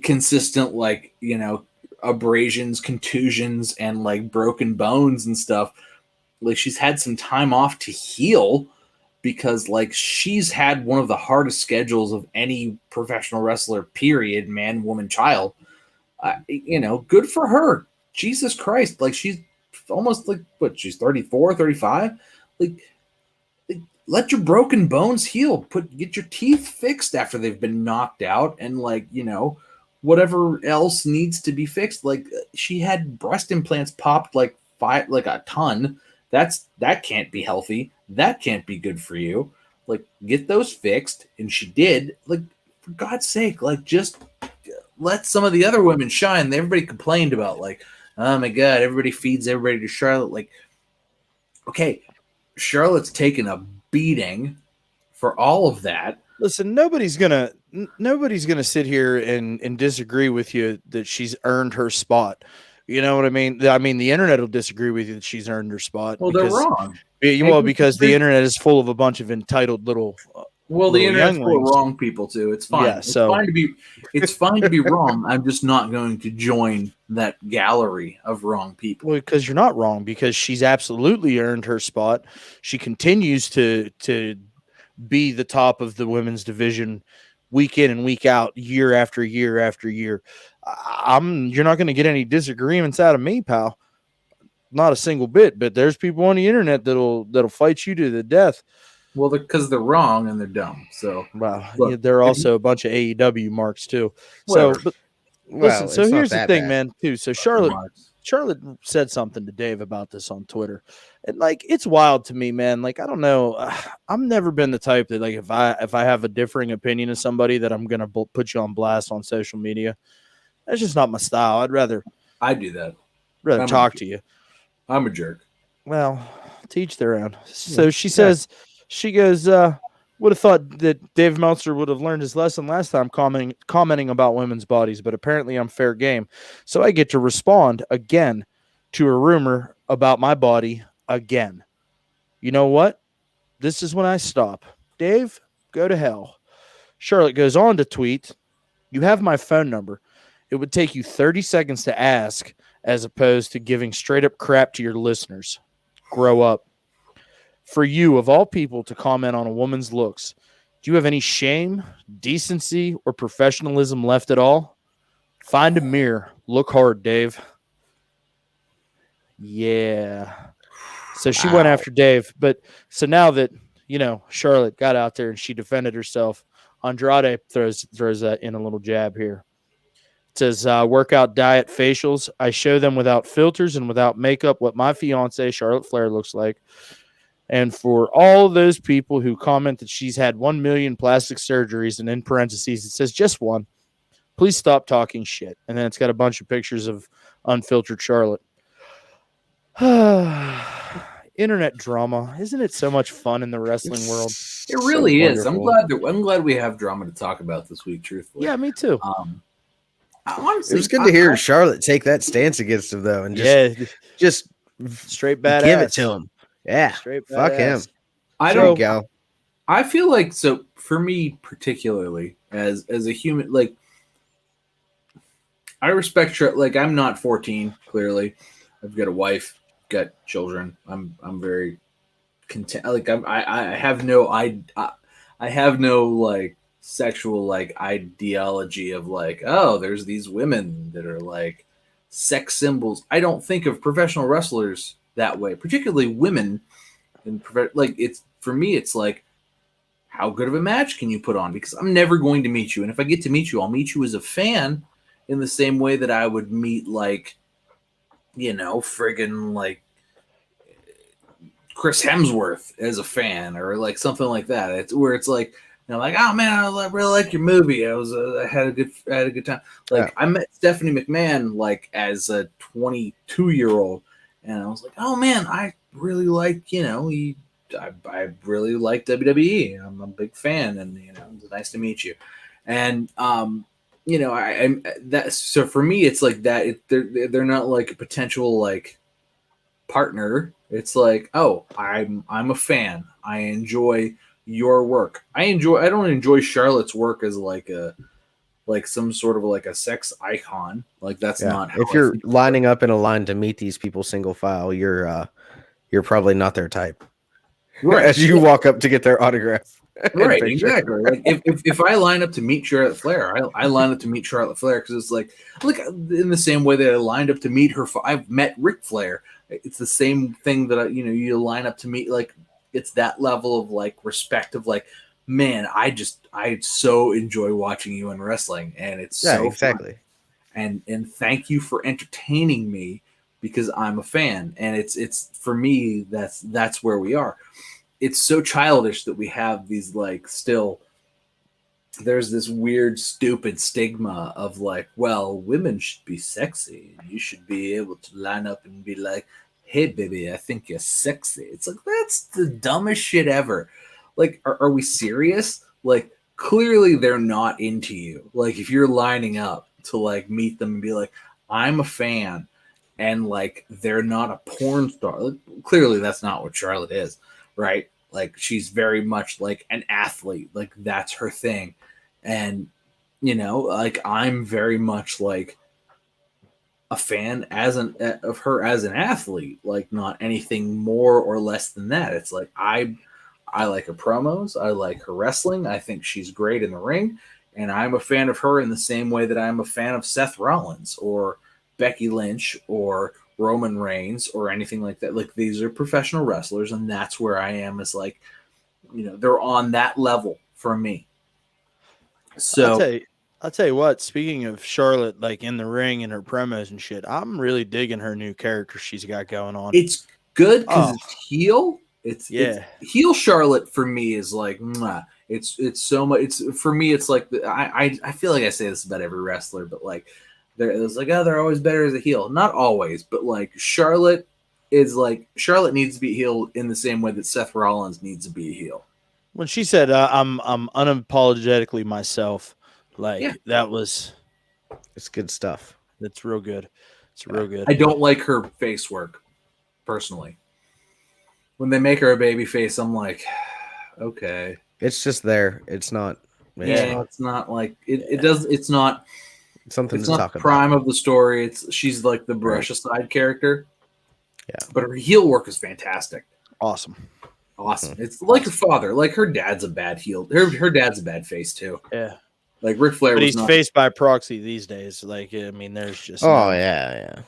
consistent, like, abrasions, contusions, and like broken bones and stuff. Like she's had some time off to heal because like she's had one of the hardest schedules of any professional wrestler, period, man, woman, child. Good for her. Jesus Christ. Like she's almost like, she's 34, 35. Like let your broken bones heal. Get your teeth fixed after they've been knocked out, and like, whatever else needs to be fixed. Like she had breast implants popped like a ton. That can't be healthy. That can't be good for you. Like get those fixed. And she did. Like for God's sake, like just let some of the other women shine. Everybody complained about like, oh my God, everybody feeds everybody to Charlotte. Like, okay, Charlotte's taken a beating for all of that. Listen, nobody's gonna sit here and disagree with you that she's earned her spot. You know what I mean? I mean, the internet will disagree with you that she's earned her spot. Well, they're wrong. Because the internet is full of a bunch of entitled little. The internet's full of wrong people too. It's fine. Yeah, it's fine to be wrong. I'm just not going to join that gallery of wrong people. Well, because you're not wrong. Because she's absolutely earned her spot. She continues to be the top of the women's division week in and week out, year after year after year. You're not going to get any disagreements out of me, pal. Not a single bit. But there's people on the internet that'll fight you to the death. Well, because they're wrong and they're dumb. So, look, there are also a bunch of AEW marks too. So, but listen. So here's the thing, man. Too. So Charlotte said something to Dave about this on Twitter, and like it's wild to me, man. Like I don't know. I've never been the type that like if I have a differing opinion of somebody that I'm gonna put you on blast on social media. That's just not my style. I do that. Rather talk to you. I'm a jerk. Well, teach their own. So she says. She goes, would have thought that Dave Meltzer would have learned his lesson last time commenting about women's bodies, but apparently I'm fair game. So I get to respond again to a rumor about my body again. You know what? This is when I stop. Dave, go to hell. Charlotte goes on to tweet, you have my phone number. It would take you 30 seconds to ask as opposed to giving straight up crap to your listeners. Grow up. For you, of all people, to comment on a woman's looks, do you have any shame, decency, or professionalism left at all? Find a mirror. Look hard, Dave. Yeah. So she went after Dave. But so now that, Charlotte got out there and she defended herself, Andrade throws that in a little jab here. It says, workout, diet, facials. I show them without filters and without makeup what my fiance, Charlotte Flair, looks like. And for all those people who comment that she's had 1 million plastic surgeries, and in parentheses, it says just one, please stop talking shit. And then it's got a bunch of pictures of unfiltered Charlotte. Internet drama. Isn't it so much fun in the wrestling world? It really is. I'm glad we have drama to talk about this week, truthfully. Yeah, me too. Honestly, it was good to hear Charlotte take that stance against him, though, and just straight badass. Give it to him. Yeah, straight fuck him. I feel like, so for me particularly, as a human, like I respect, like I'm not 14. Clearly, I've got a wife, got children. I'm very content. Like I have no like sexual like ideology of like, oh, there's these women that are like sex symbols. I don't think of professional wrestlers that way, particularly women. And like it's for me, it's like, how good of a match can you put on? Because I'm never going to meet you, and if I get to meet you, I'll meet you as a fan in the same way that I would meet like, friggin' like Chris Hemsworth as a fan, or like something like that. It's where it's like, like, oh man, I really like your movie. I had a good time. Like I met Stephanie McMahon like as a 22-year-old. and I was like, oh man, I really like, I really like WWE. I'm a big fan, and it's nice to meet you. And I'm that. So for me, it's like that. They're not like a potential like partner. It's like, oh, I'm a fan. I enjoy your work. I don't enjoy Charlotte's work as like some sort of like a sex icon. Like that's Yeah. not how If I you're think. lining up in a line to meet these people single file, you're probably not their type. Right. As you walk up to get their autograph. and Right, picture. exactly. Like if I line up to meet Charlotte Flair, I line up to meet Charlotte Flair because it's like in the same way that I lined up to meet her. I've met Ric Flair. It's the same thing that you line up to meet. Like it's that level of like respect of like, man, I so enjoy watching you in wrestling, and it's so exactly. fun. And thank you for entertaining me because I'm a fan, and it's for me that's where we are. It's so childish that we have these like still there's this weird stupid stigma of like, well, women should be sexy and you should be able to line up and be like, hey baby, I think you're sexy. It's like that's the dumbest shit ever. Like are we serious? Like clearly they're not into you. Like if you're lining up to like meet them and be like, I'm a fan, and like they're not a porn star, like, clearly that's not what Charlotte is, right? Like she's very much like an athlete, like that's her thing. And like I'm very much like a fan of her as an athlete, like not anything more or less than that. It's like I like her promos, I like her wrestling, I think she's great in the ring, and I'm a fan of her in the same way that I'm a fan of Seth Rollins or Becky Lynch or Roman Reigns or anything like that. Like these are professional wrestlers, and that's where I am, is like, they're on that level for me. So I'll tell you what, speaking of Charlotte, like in the ring and her promos and shit, I'm really digging her new character she's got going on. it's good because it's heel. It's heel Charlotte for me is like, mwah. It's so much. It's for me. It's like I feel like I say this about every wrestler, but like it's like, oh, they're always better as a heel. Not always, but like Charlotte needs to be a heel in the same way that Seth Rollins needs to be a heel. When she said, I'm unapologetically myself, like that was, it's good stuff. That's real good. It's real good. I don't like her face work personally. When they make her a baby face, I'm like, okay. It's just there. It's not. It's not like it does. It's not something it's to not talk the about. prime of the story. She's like the brush aside character. Yeah. But her heel work is fantastic. Awesome. Mm-hmm. It's like her father. Like her dad's a bad heel. Her dad's a bad face too. Yeah. Like Ric Flair, but he's faced by proxy these days. Like, I mean, there's just yeah.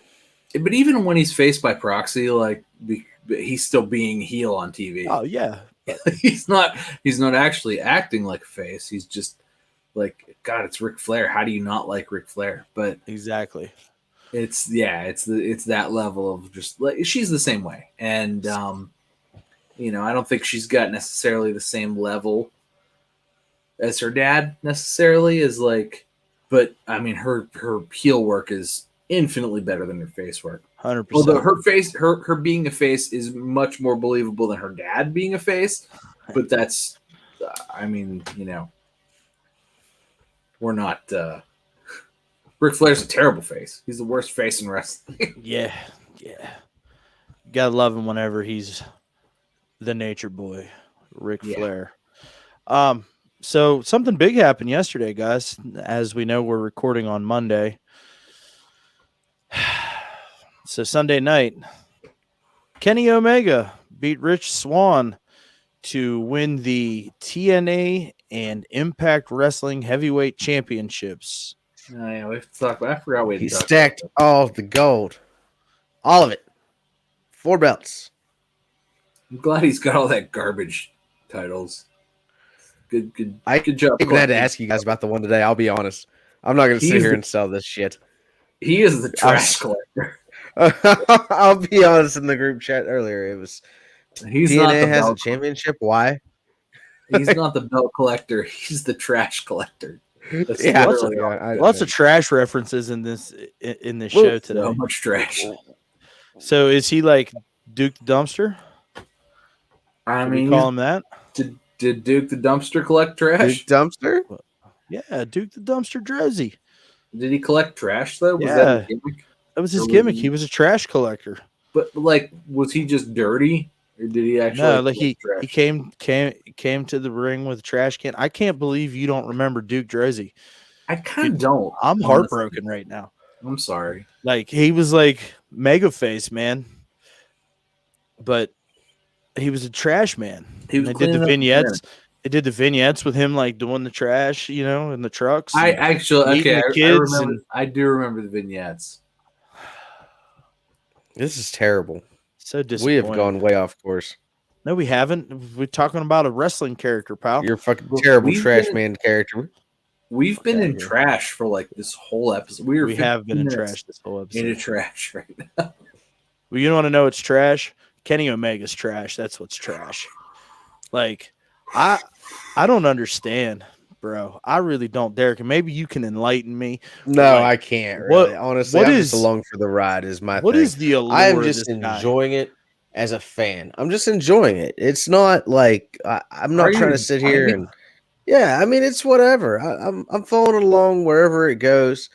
But even when he's faced by proxy, like he's still being heel on TV. Oh yeah. he's not actually acting like a face. He's just like, God, it's Ric Flair. How do you not like Ric Flair? But exactly. It's that level of just like she's the same way. And I don't think she's got necessarily the same level as her dad necessarily is like, but I mean her heel work is infinitely better than her face work. 100%. Although her being a face is much more believable than her dad being a face, but that's, we're not. Ric Flair's a terrible face. He's the worst face in wrestling. Yeah. Gotta love him whenever he's the nature boy, Ric Flair. So something big happened yesterday, guys. As we know, we're recording on Monday. So Sunday night, Kenny Omega beat Rich Swann to win the TNA and Impact Wrestling Heavyweight Championships. Oh, yeah, we have to talk about. I forgot we He stacked all the gold, all of it, 4 belts. I'm glad he's got all that garbage titles. Good job. I even had to ask you guys about the one today. I'll be honest. I'm not going to sit here and sell this shit. He is the trash collector. I'll be honest. In the group chat earlier, it was TNA has a championship. Why? He's not the belt collector. He's the trash collector. Lots of trash references in this show today. So much trash. So is he like Duke the Dumpster? I Can mean, we call him that? did Duke the Dumpster collect trash? Duke Dumpster? Yeah, Duke the Dumpster Drizzy. Did he collect trash though? Was Yeah. that his gimmick? That was his Or was gimmick. he- He was a trash collector. But like, was he just dirty, or did he actually? No, like collect he trash? came to the ring with a trash can. I can't believe you don't remember Duke Drizzy. I kind of don't. I'm honestly. heartbroken right now. I'm sorry. Like he was like mega face, man. But he was a trash man. He was And they did cleaning the up the vignettes. They did the vignettes with him like doing the trash, in the trucks. I and actually meeting okay. the I kids remember. and- I do remember the vignettes. This is terrible. so We disappointing. have gone way off course. No, we haven't. We're talking about a wrestling character, pal. You're a fucking Well, terrible we've trash been- man character. We've been outta in here. trash for like this whole episode. We have been in 15 minutes trash this whole into episode. trash right now. Well, you want to know what's trash? Kenny Omega's trash. That's what's trash. Like, I don't understand, bro. I really don't, Derek. And maybe you can enlighten me. No, Like, I can't what- really. Honestly, what I'm is- just along for the ride is my What thing. is the allure I am of just this guy? enjoying it as a fan. I'm just enjoying it. It's not like I'm not Are trying you to sit here enjoying and yeah. I mean, it's whatever. I'm following along wherever it goes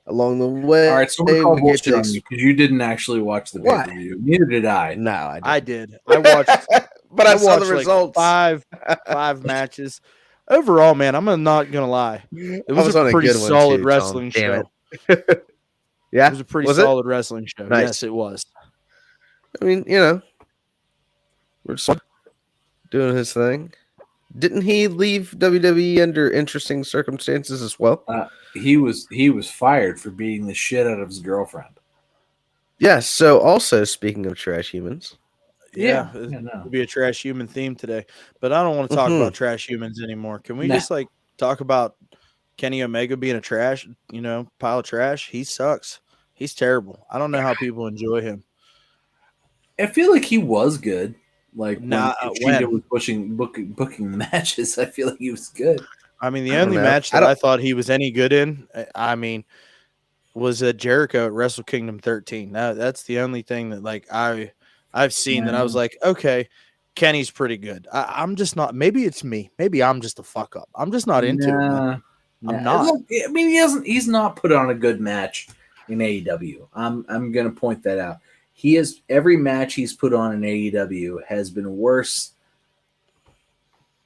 along the way. All right, so we're called we get bullshit on to you because you didn't actually watch the pay Why? per view. Neither did I. no, I I didn't. did. I watched. but I saw watched the like results. five matches. Overall, man, I'm not gonna lie. It was, on a pretty good one solid too, Tom. wrestling Damn show. it. Yeah, It was a pretty Was solid wrestling show. Nice. Yes, it was. I mean, we're just doing his thing. Didn't he leave WWE under interesting circumstances as well? He was fired for beating the shit out of his girlfriend. Yes. So, also speaking of trash humans, Yeah, no. it'll be a trash human theme today. But I don't want to talk Mhm. about trash humans anymore. Can we Nah. just like talk about Kenny Omega being a trash, pile of trash? He sucks. He's terrible. I don't know how people enjoy him. I feel like he was good. Like Nah, when when? Kushida was booking the matches, I feel like he was good. I mean, the I don't only know. match I that I, don't- thought he was any good in, was Jericho at Wrestle Kingdom 13. That's the only thing that like I've seen that I was like, okay, Kenny's pretty good. I'm just not. Maybe it's me. Maybe I'm just a fuck up. I'm just not into it. Man. I'm not. Look, I mean, he's not put on a good match in AEW. I'm gonna point that out. He has every match he's put on in AEW has been worse.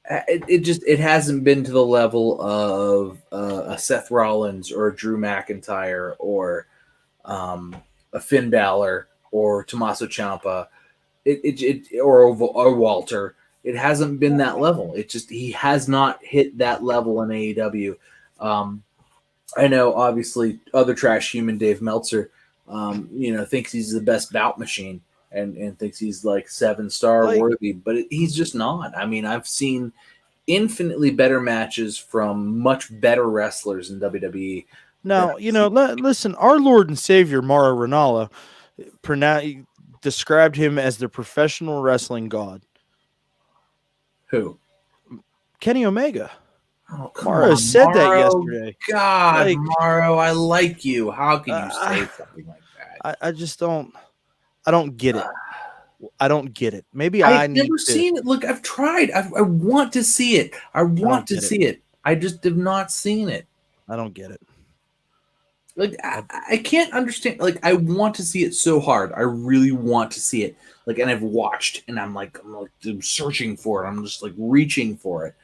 It hasn't been to the level of a Seth Rollins or a Drew McIntyre or a Finn Balor or Tommaso Ciampa, or Walter. It hasn't been that level. He has not hit that level in AEW. I know, obviously, other trash human Dave Meltzer, thinks he's the best bout machine and thinks he's like 7-star worthy, but he's just not. I mean, I've seen infinitely better matches from much better wrestlers in WWE. Now, listen, our Lord and Savior, Mauro Ranallo, described him as the professional wrestling god. Who? Kenny Omega. Oh, come Mauro on, said that Mauro. yesterday. God, Like- Mauro, I like you. How can you say something like that? I just don't. I don't get it. I don't get it. Maybe I I've need never to. seen it. Look, I've tried. I want to see it. I want to get it. see it. I just have not seen it. I don't get it. Like I can't understand. Like I want to see it so hard. I really want to see it. Like, and I've watched, and I'm searching for it. I'm just like reaching for it,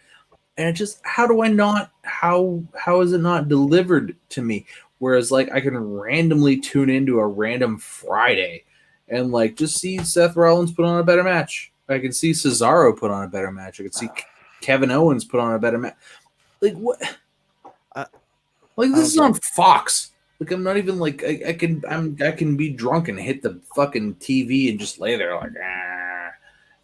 and it just how do I not? How is it not delivered to me? Whereas like I can randomly tune into a random Friday, and like just see Seth Rollins put on a better match. I can see Cesaro put on a better match. I can see Kevin Owens put on a better match. Like what? Like this is on Fox. Like I'm not even like I can be drunk and hit the fucking TV and just lay there like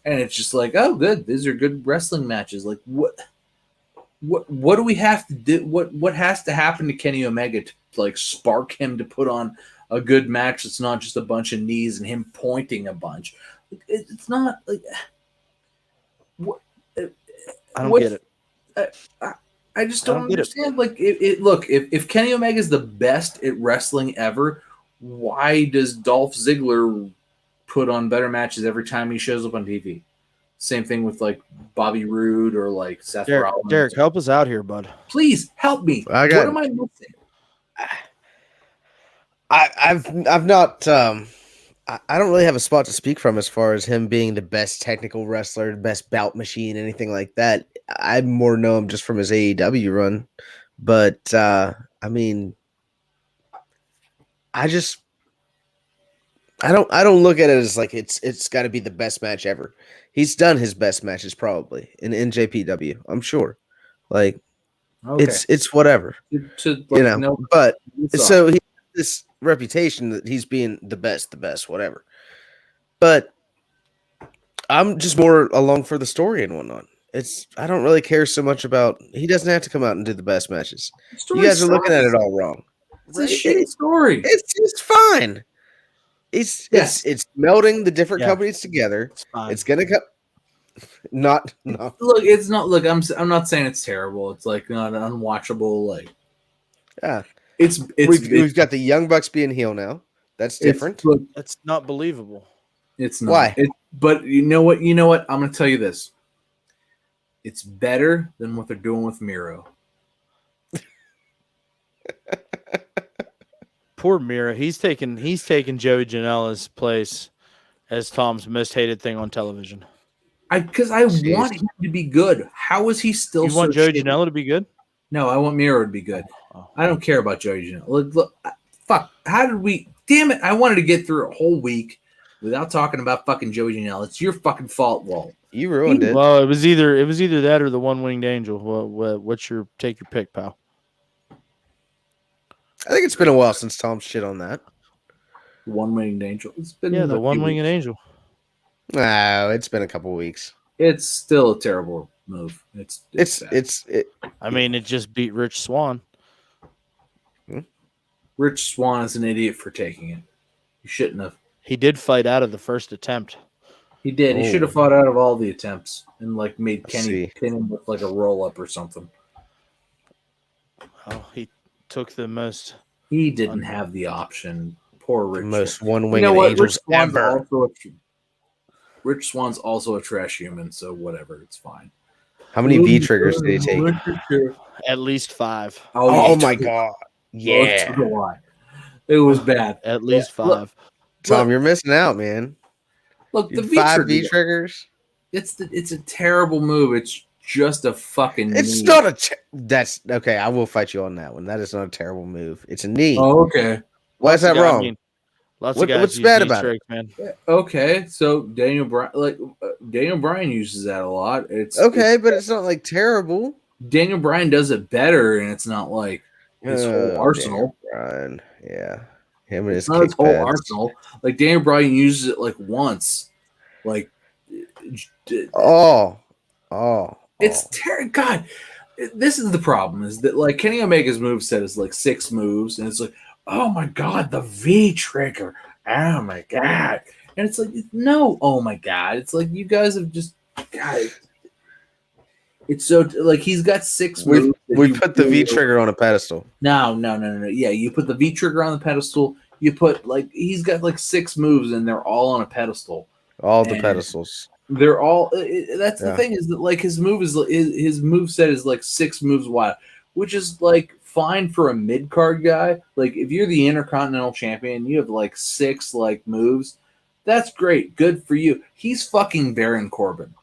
and it's just like, oh good, these are good wrestling matches. Like what do we have to do? What has to happen to Kenny Omega to like spark him to put on a good match that's not just a bunch of knees and him pointing a bunch? It's not like what I don't get it. I just don't get it. understand. Like, look, if Kenny Omega is the best at wrestling ever, why does Dolph Ziggler put on better matches every time he shows up on TV. Same thing with like Bobby Roode or like Seth Rollins. Derek, help us out here, bud. Please help me. What am I missing? I've not I don't really have a spot to speak from as far as him being the best technical wrestler, the best bout machine, anything like that. I more know him just from his AEW run. But I mean, I don't look at it as like it's got to be the best match ever. He's done his best matches probably in NJPW, I'm sure. Like it's whatever. But so he has this reputation that he's being the best, whatever. But I'm just more along for the story and whatnot. I don't really care so much about. He doesn't have to come out and do the best matches. You guys are looking at it all wrong. It's a shitty story. It's fine. It's melding the different companies together. It's gonna come. Not no. Look, it's not. Look, I'm not saying it's terrible. It's like not unwatchable. Like we've got the Young Bucks being heel now. That's different. That's not believable. It's not. Why? But you know what? I'm going to tell you this. It's better than what they're doing with Miro. Poor Miro. He's taken Joey Janela's place as Tom's most hated thing on television. Because I want him to be good. How is he still? You want Joey Janela to be good? No, I want Miro to be good. I don't care about Joey Janela. Look, fuck. How did we? Damn it! I wanted to get through a whole week without talking about fucking Joey Janela. It's your fucking fault, Walt. You ruined it. Well, it was either that or the one-winged angel. What's your pal? I think it's been a while since Tom shit on that. One-winged angel. It's been the one-winged angel. No, it's been a couple weeks. It's still a terrible move. I mean, it just beat Rich Swann. Rich Swann is an idiot for taking it. He shouldn't have. He did fight out of the first attempt. He did. He should have fought out of all the attempts and like made Kenny pin him with like a roll up or something. Oh, he took the most. He didn't have the option. Poor Rich. Most one-winged angels ever. Rich Swann's also a trash human, so whatever, it's fine. How many V triggers did he take? At least 5. Oh my god! Yeah, it was bad. At least 5. Tom, you're missing out, man. Look, the five V triggers. It's a terrible move. It's just a fucking. It's knee. not a. That's okay. I will fight you on that one. That is not a terrible move. It's a knee. Oh, okay. Why is that wrong? I mean, lots of guys what's bad about tricks, man? Okay, so Daniel Bryan uses that a lot. It's okay, but it's not like terrible. Daniel Bryan does it better, and it's not like his whole arsenal. Bryan, yeah, him and his. It's not his whole arsenal. Like Daniel Bryan uses it like once. Like, it's terrible. God, this is the problem: is that like Kenny Omega's moveset is like 6 moves, and it's like, oh my god, the V trigger. Oh my god. And it's like, no, oh my god. It's like you guys have just God. It's so like he's got 6 moves. We put the V trigger on a pedestal. No. Yeah, you put the V trigger on the pedestal. You put like he's got like 6 moves and they're all on a pedestal. All the pedestals. They're all that's the thing is that like his move set is like 6 moves wide, which is like fine for a mid-card guy. Like if you're the Intercontinental Champion, you have like 6 like moves. That's great. Good for you. He's fucking Baron Corbin.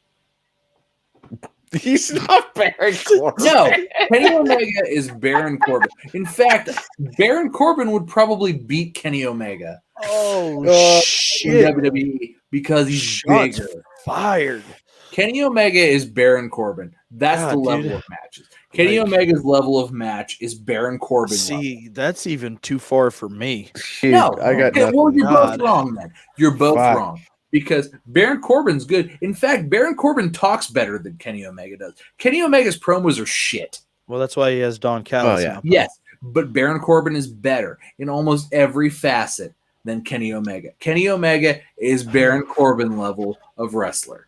He's not Baron Corbin. No, Kenny Omega is Baron Corbin. In fact, Baron Corbin would probably beat Kenny Omega. Oh shit! In WWE because he's bigger. Fired. Kenny Omega is Baron Corbin. That's the level of matches. Kenny Omega's level of match is Baron Corbin. See, that's even too far for me. Shoot, no, I got nothing. Well, you're both wrong then. You're both wrong. Because Baron Corbin's good. In fact, Baron Corbin talks better than Kenny Omega does. Kenny Omega's promos are shit. Well, that's why he has Don Callis now. Yes, but Baron Corbin is better in almost every facet than Kenny Omega. Kenny Omega is Baron Corbin level of wrestler.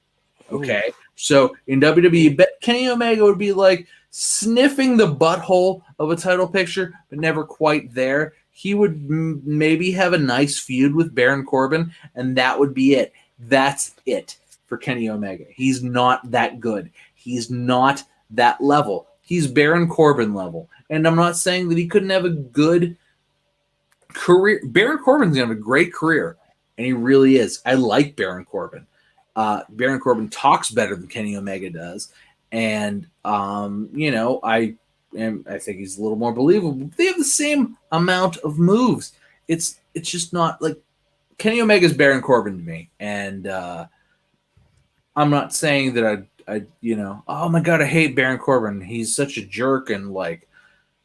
Okay? Ooh. So in WWE, Kenny Omega would be like sniffing the butthole of a title picture, but never quite there. he would maybe have a nice feud with Baron Corbin, and that would be it. That's it for Kenny Omega. He's not that good. He's not that level. He's Baron Corbin level. And I'm not saying that he couldn't have a good career. Baron Corbin's going to have a great career, and he really is. I like Baron Corbin. Baron Corbin talks better than Kenny Omega does. And, I think he's a little more believable. They have the same amount of moves. It's just not like Kenny Omega's Baron Corbin to me. And I'm not saying that oh my God, I hate Baron Corbin. He's such a jerk and like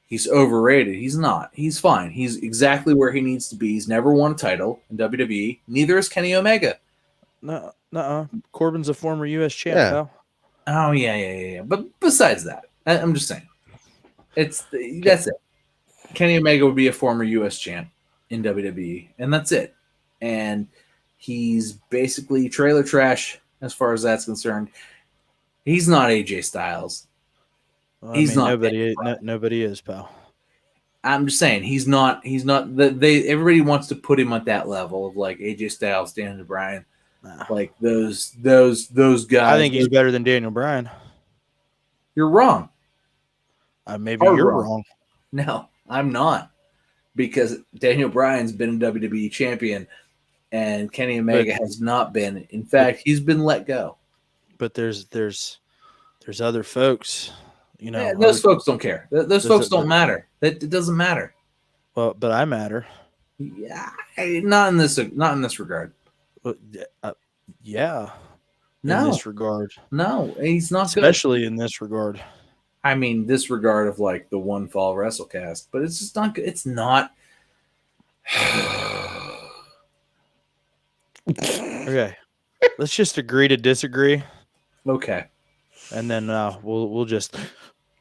he's overrated. He's not. He's fine. He's exactly where he needs to be. He's never won a title in WWE. Neither is Kenny Omega. No. Corbin's a former U.S. champ, Yeah. pal. Oh, yeah. But besides that, I'm just saying. That's it. Kenny Omega would be a former U.S. champ in WWE, and that's it. And he's basically trailer trash as far as that's concerned. He's not AJ Styles. Well, He's not nobody is, pal. I'm just saying he's not. Everybody wants to put him at that level of like AJ Styles, Daniel Bryan, like those guys. I think he's better than Daniel Bryan. You're wrong. Maybe you're wrong. No, I'm not, because Daniel Bryan's been a WWE champion, and Kenny Omega has not been. In fact, he's been let go. But there's other folks, those folks don't care. Those folks don't matter. It doesn't matter. Well, but I matter. Yeah, not in this regard. Yeah. No. In this regard. No, he's not Especially good. in this regard. I mean, this regard of like the One Fall WrestleCast, but it's just not good. It's not. Okay. Let's just agree to disagree. Okay. And then we'll just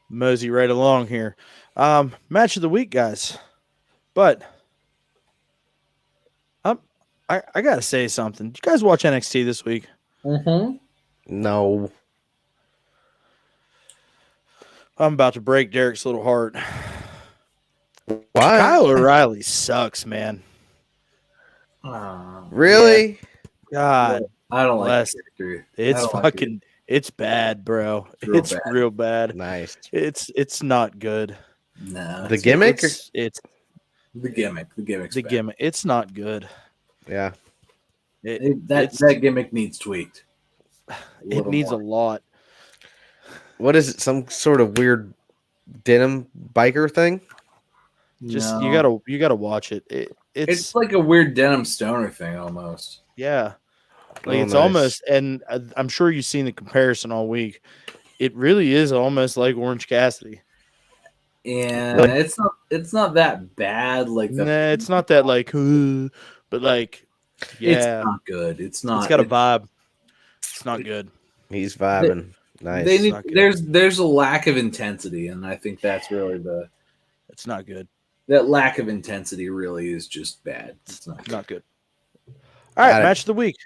mosey right along here. Match of the week, guys. But I gotta say something. Did you guys watch NXT this week? Mm-hmm. No. I'm about to break Derek's little heart. Why? Kyle O'Reilly sucks, man. Really? God, I don't bless. like it. It's fucking. It's bad, bro. It's bad. real bad. Nice. It's not good. No, The gimmick? It's the gimmick. The gimmick's the bad. gimmick. It's not good. Yeah. That gimmick needs tweaked. It needs a lot. What is it? Some sort of weird denim biker thing? Just No. you gotta watch it. It's like a weird denim stoner thing almost. Yeah. Like it's nice. almost, and I'm sure you've seen the comparison all week. It really is almost like Orange Cassidy. And it's not that bad. Like It's not that like, but like, yeah, it's not good. It's not. It's got a vibe. It's not good. He's vibing. Nice. They need, there's a lack of intensity, and I think that's really It's not good. that lack of intensity really is just bad. It's not good. Not good. All right, match of the week.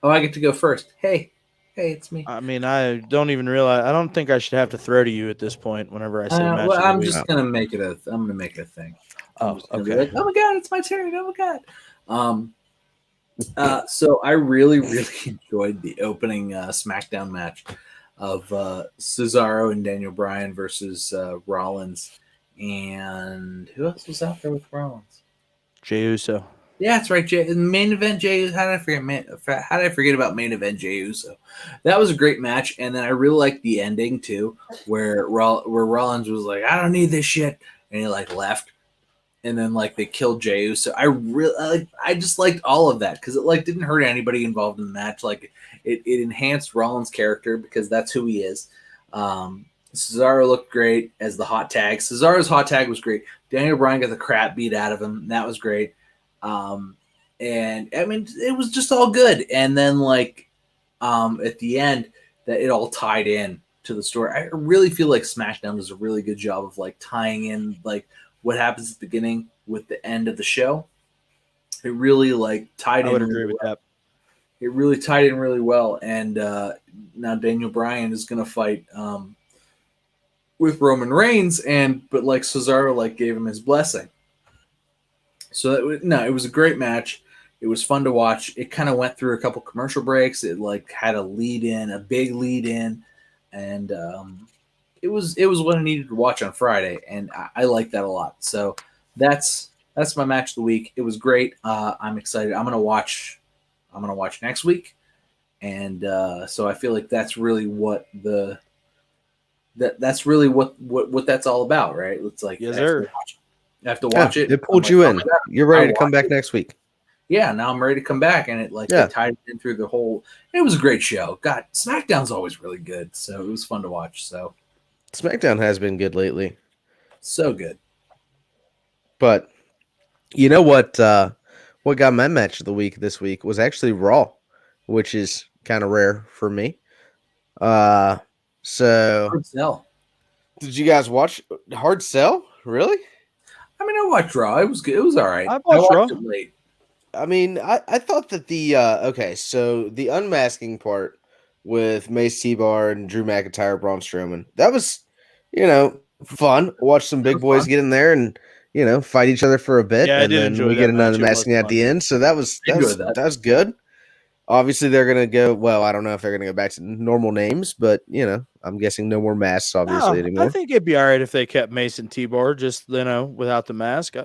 Oh, I get to go first. Hey, it's me. I mean, I don't even realize. I don't think I should have to throw to you at this point. Whenever I say match of the I'm week. just gonna make it a. I'm gonna make it a thing. Oh, okay. Like, oh my god, it's my turn. Oh my god. So I really, really enjoyed the opening SmackDown match of Cesaro and Daniel Bryan versus Rollins, and who else was out there with Rollins? Jey Uso. Yeah, that's right. Main event Jey. How did I forget about main event Jey Uso? That was a great match, and then I really liked the ending too, where Rollins was like, "I don't need this shit," and he like left, and then like they killed Jey Uso. I just liked all of that because it like didn't hurt anybody involved in the match. Like it enhanced Rollins' character because that's who he is. Cesaro looked great as the hot tag. Cesaro's hot tag was great. Daniel Bryan got the crap beat out of him. That was great. And I mean, it was just all good. And then like, at the end that it all tied in to the story. I really feel like SmackDown does a really good job of like tying in like what happens at the beginning with the end of the show. It really like tied in. I would agree with that. It really tied in really well. And, now Daniel Bryan is going to fight, with Roman Reigns, but like Cesaro like gave him his blessing. So it was a great match. It was fun to watch. It kind of went through a couple commercial breaks. It like had a big lead in, and it was what I needed to watch on Friday, and I like that a lot. So that's my match of the week. It was great. I'm excited. I'm gonna watch next week, and so I feel like that's really what that's really what that's all about, right? It's like Yes, sir. I have to watch it. It pulled you in. You're ready to come back next week. Yeah, now I'm ready to come back, and it tied in through the whole. It was a great show. God, SmackDown's always really good, so it was fun to watch. So SmackDown has been good lately, so good. But you know what? What got my match of the week this week was actually Raw, which is kind of rare for me. So Hard sell. Did you guys watch Hard Sell? Really? I mean, I watched Raw. It was good. It was all right. I watched Raw. It late. I mean, I thought that so the unmasking part with Mace T-Bar and Drew McIntyre, Braun Strowman, that was, fun. Watch some big boys get in there and, fight each other for a bit. Yeah, and then we get another unmasking at the end. So that was good. Obviously, they're going to go, well, I don't know if they're going to go back to normal names, but, I'm guessing no more masks, obviously, anymore. I think it'd be all right if they kept Mason T-Bar just, without the mask.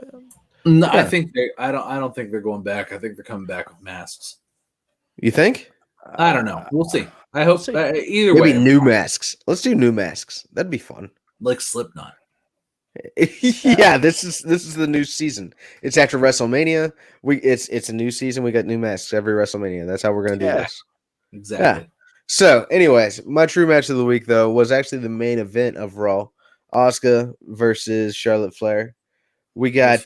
No, yeah. I don't think they're going back. I think they're coming back with masks. You think? I don't know. We'll see. I hope either way. Maybe new masks. Let's do new masks. That'd be fun. Like Slipknot. Yeah, this is the new season. It's after WrestleMania. It's a new season. We got new masks every WrestleMania. That's how we're gonna do this. Exactly. Yeah. So, anyways, my true match of the week though was actually the main event of Raw, Asuka versus Charlotte Flair. We got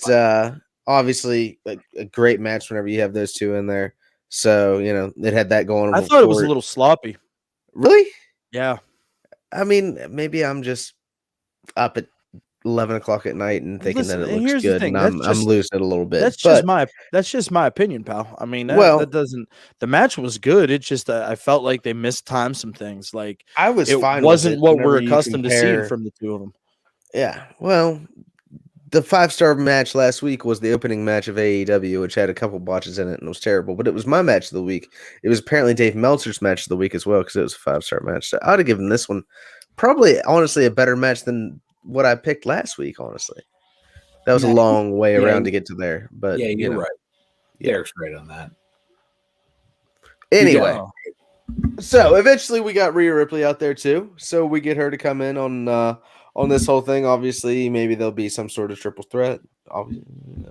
obviously a great match whenever you have those two in there. So it had that going. I thought it was a little sloppy. Really? Yeah. I mean, maybe I'm just up at 11 o'clock at night and thinking that it looks good, and I'm losing it a little bit. That's just my opinion, pal. I mean, that doesn't. The match was good. It's just I felt like they mistimed some things. Like it wasn't what we're accustomed to seeing from the two of them. Yeah. Well, the 5-star match last week was the opening match of AEW, which had a couple botches in it and it was terrible. But it was my match of the week. It was apparently Dave Meltzer's match of the week as well because it was a 5-star match. So I would have given this one probably, honestly, a better match than what I picked last week, honestly. That was a long way around to get to there. But yeah, you're right. Derek's right on that. Anyway, so eventually we got Rhea Ripley out there too. So we get her to come in on this whole thing. Obviously, maybe there'll be some sort of triple threat. A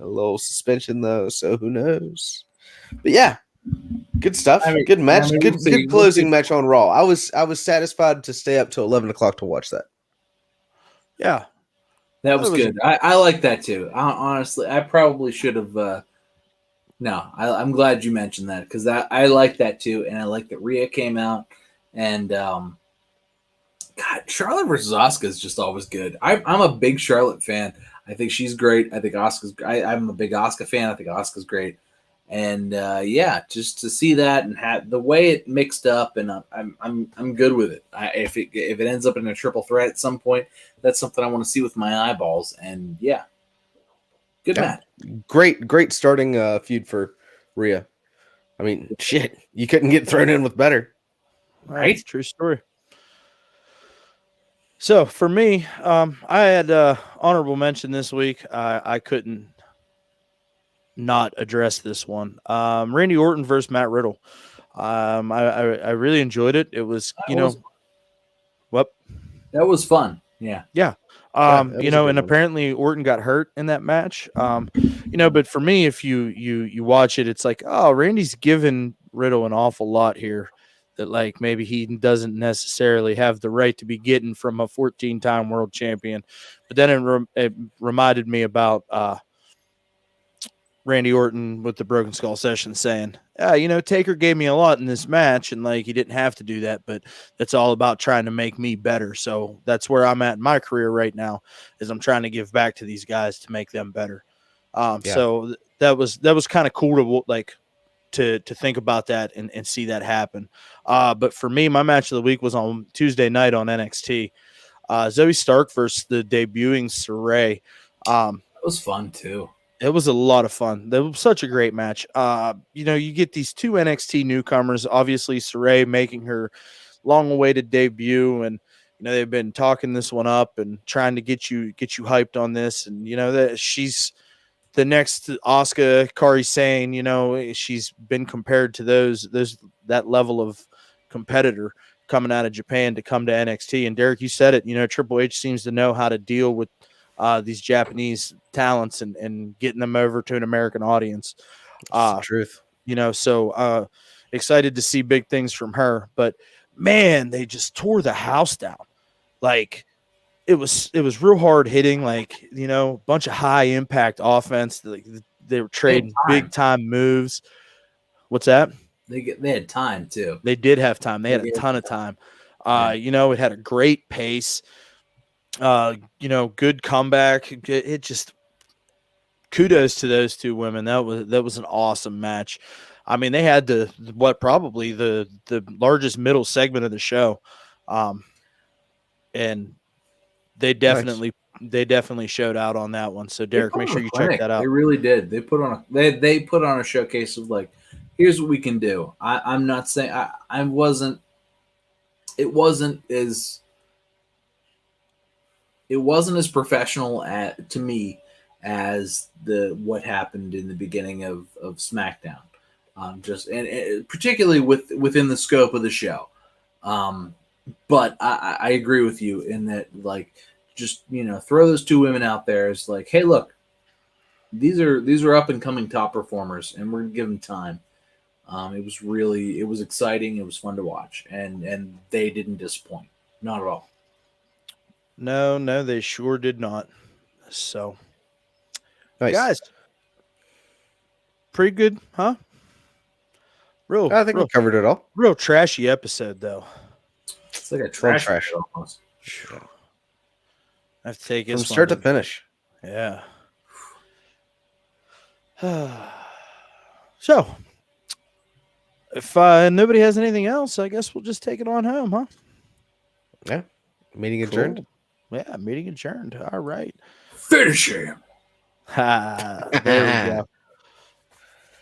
little suspension though, so who knows? But yeah, good stuff. Good match. Good closing match on Raw. I was satisfied to stay up till 11 o'clock to watch that. Yeah, that was good. I like that too. Honestly, I probably should have. I'm glad you mentioned that because I like that too, and I like that Rhea came out, and God, Charlotte versus Asuka is just always good. I'm a big Charlotte fan. I think she's great. I think Asuka's. I'm a big Asuka fan. I think Asuka's great, and just to see that and have the way it mixed up, and I'm good with it. If it ends up in a triple threat at some point, that's something I want to see with my eyeballs. And good match. Great starting feud for Rhea. I mean, shit, you couldn't get thrown in with better, right? True story. So for me, I had honorable mention this week. I couldn't not address this one. Randy Orton versus Matt Riddle. I really enjoyed it. It was, what? That was fun. Yeah. Yeah. And apparently Orton got hurt in that match. But for me, if you watch it, it's like, oh, Randy's given Riddle an awful lot here that like maybe he doesn't necessarily have the right to be getting from a 14-time world champion. But then it reminded me about Randy Orton with the Broken Skull Session saying, Taker gave me a lot in this match, and like he didn't have to do that, but that's all about trying to make me better. So that's where I'm at in my career right now, is I'm trying to give back to these guys to make them better. So that was kind of cool to think about that and see that happen. But for me, my match of the week was on Tuesday night on NXT. Zoe Stark versus the debuting Saray. It was fun too. It was a lot of fun. That was such a great match. You get these two NXT newcomers. Obviously, Saray making her long-awaited debut, and they've been talking this one up and trying to get you hyped on this. And that she's the next Asuka, Kairi Sane. She's been compared to that level of competitor coming out of Japan to come to NXT. And Derek, you said it. Triple H seems to know how to deal with these Japanese talents and getting them over to an American audience. That's the truth. So excited to see big things from her. But man, they just tore the house down. Like it was real hard hitting. Like bunch of high impact offense. They were trading big time moves. What's that? They had time too. They did have time. They had a ton of time. It had a great pace. Good comeback. It just kudos to those two women. That was an awesome match. I mean, they had probably the largest middle segment of the show, and they definitely showed out on that one. So Derek, make sure you check that out. They really did. They put on a showcase of like, here's what we can do. I'm not saying I wasn't. It wasn't as professional to me as what happened in the beginning of SmackDown. And particularly within the scope of the show. But I agree with you in that, like, just throw those two women out there as like, hey, look, these are up and coming top performers, and we're gonna give them time. It was exciting. It was fun to watch, and they didn't disappoint, not at all. No, they sure did not. So, nice. Guys, pretty good, huh? I think we covered it all. Real trashy episode, though. It's like a trash almost. I have to take it from start to finish. Yeah. So, if nobody has anything else, I guess we'll just take it on home, huh? Yeah. Meeting adjourned. Yeah, meeting adjourned. All right. Finish him. There we go.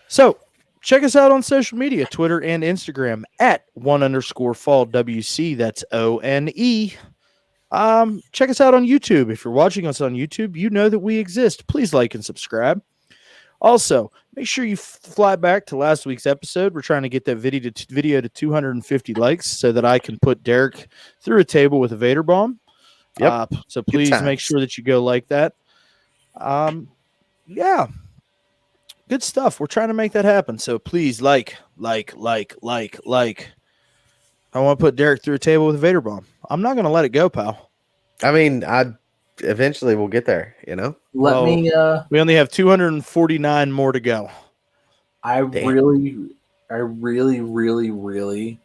So, check us out on social media, Twitter and Instagram at @1_fall WC. That's ONE. Check us out on YouTube. If you're watching us on YouTube, you know that we exist. Please like and subscribe. Also, make sure you fly back to last week's episode. We're trying to get that video to 250 likes so that I can put Derek through a table with a Vader bomb. Yep. So please make sure that you go like that. Yeah. Good stuff. We're trying to make that happen. So please like. I want to put Derek through a table with a Vader bomb. I'm not going to let it go, pal. I mean, eventually we'll get there, We only have 249 more to go. I really, really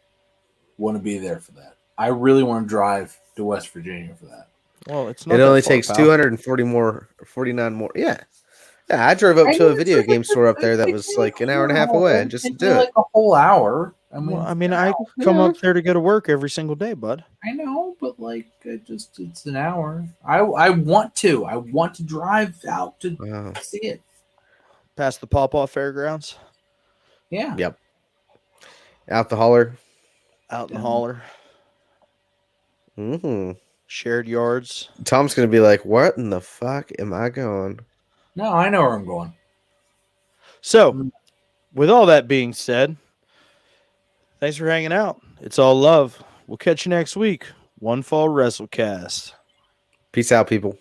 want to be there for that. I really want to drive to West Virginia for that. Well, it's not. It only takes 49 more. Yeah. Yeah, I drove up to a video game store up there that was like an hour and a half away just to do it. Like a whole hour. I come up there to go to work every single day, bud. I know, but like, it's an hour. I want to drive out to see it. Past the Pawpaw Fairgrounds. Yeah. Yep. Out the holler. Out in the holler. Mm-hmm. Shared yards. Tom's gonna be like, "What in the fuck am I going?" No, I know where I'm going. So, with all that being said, thanks for hanging out. It's all love. We'll catch you next week. One Fall WrestleCast. Peace out, people.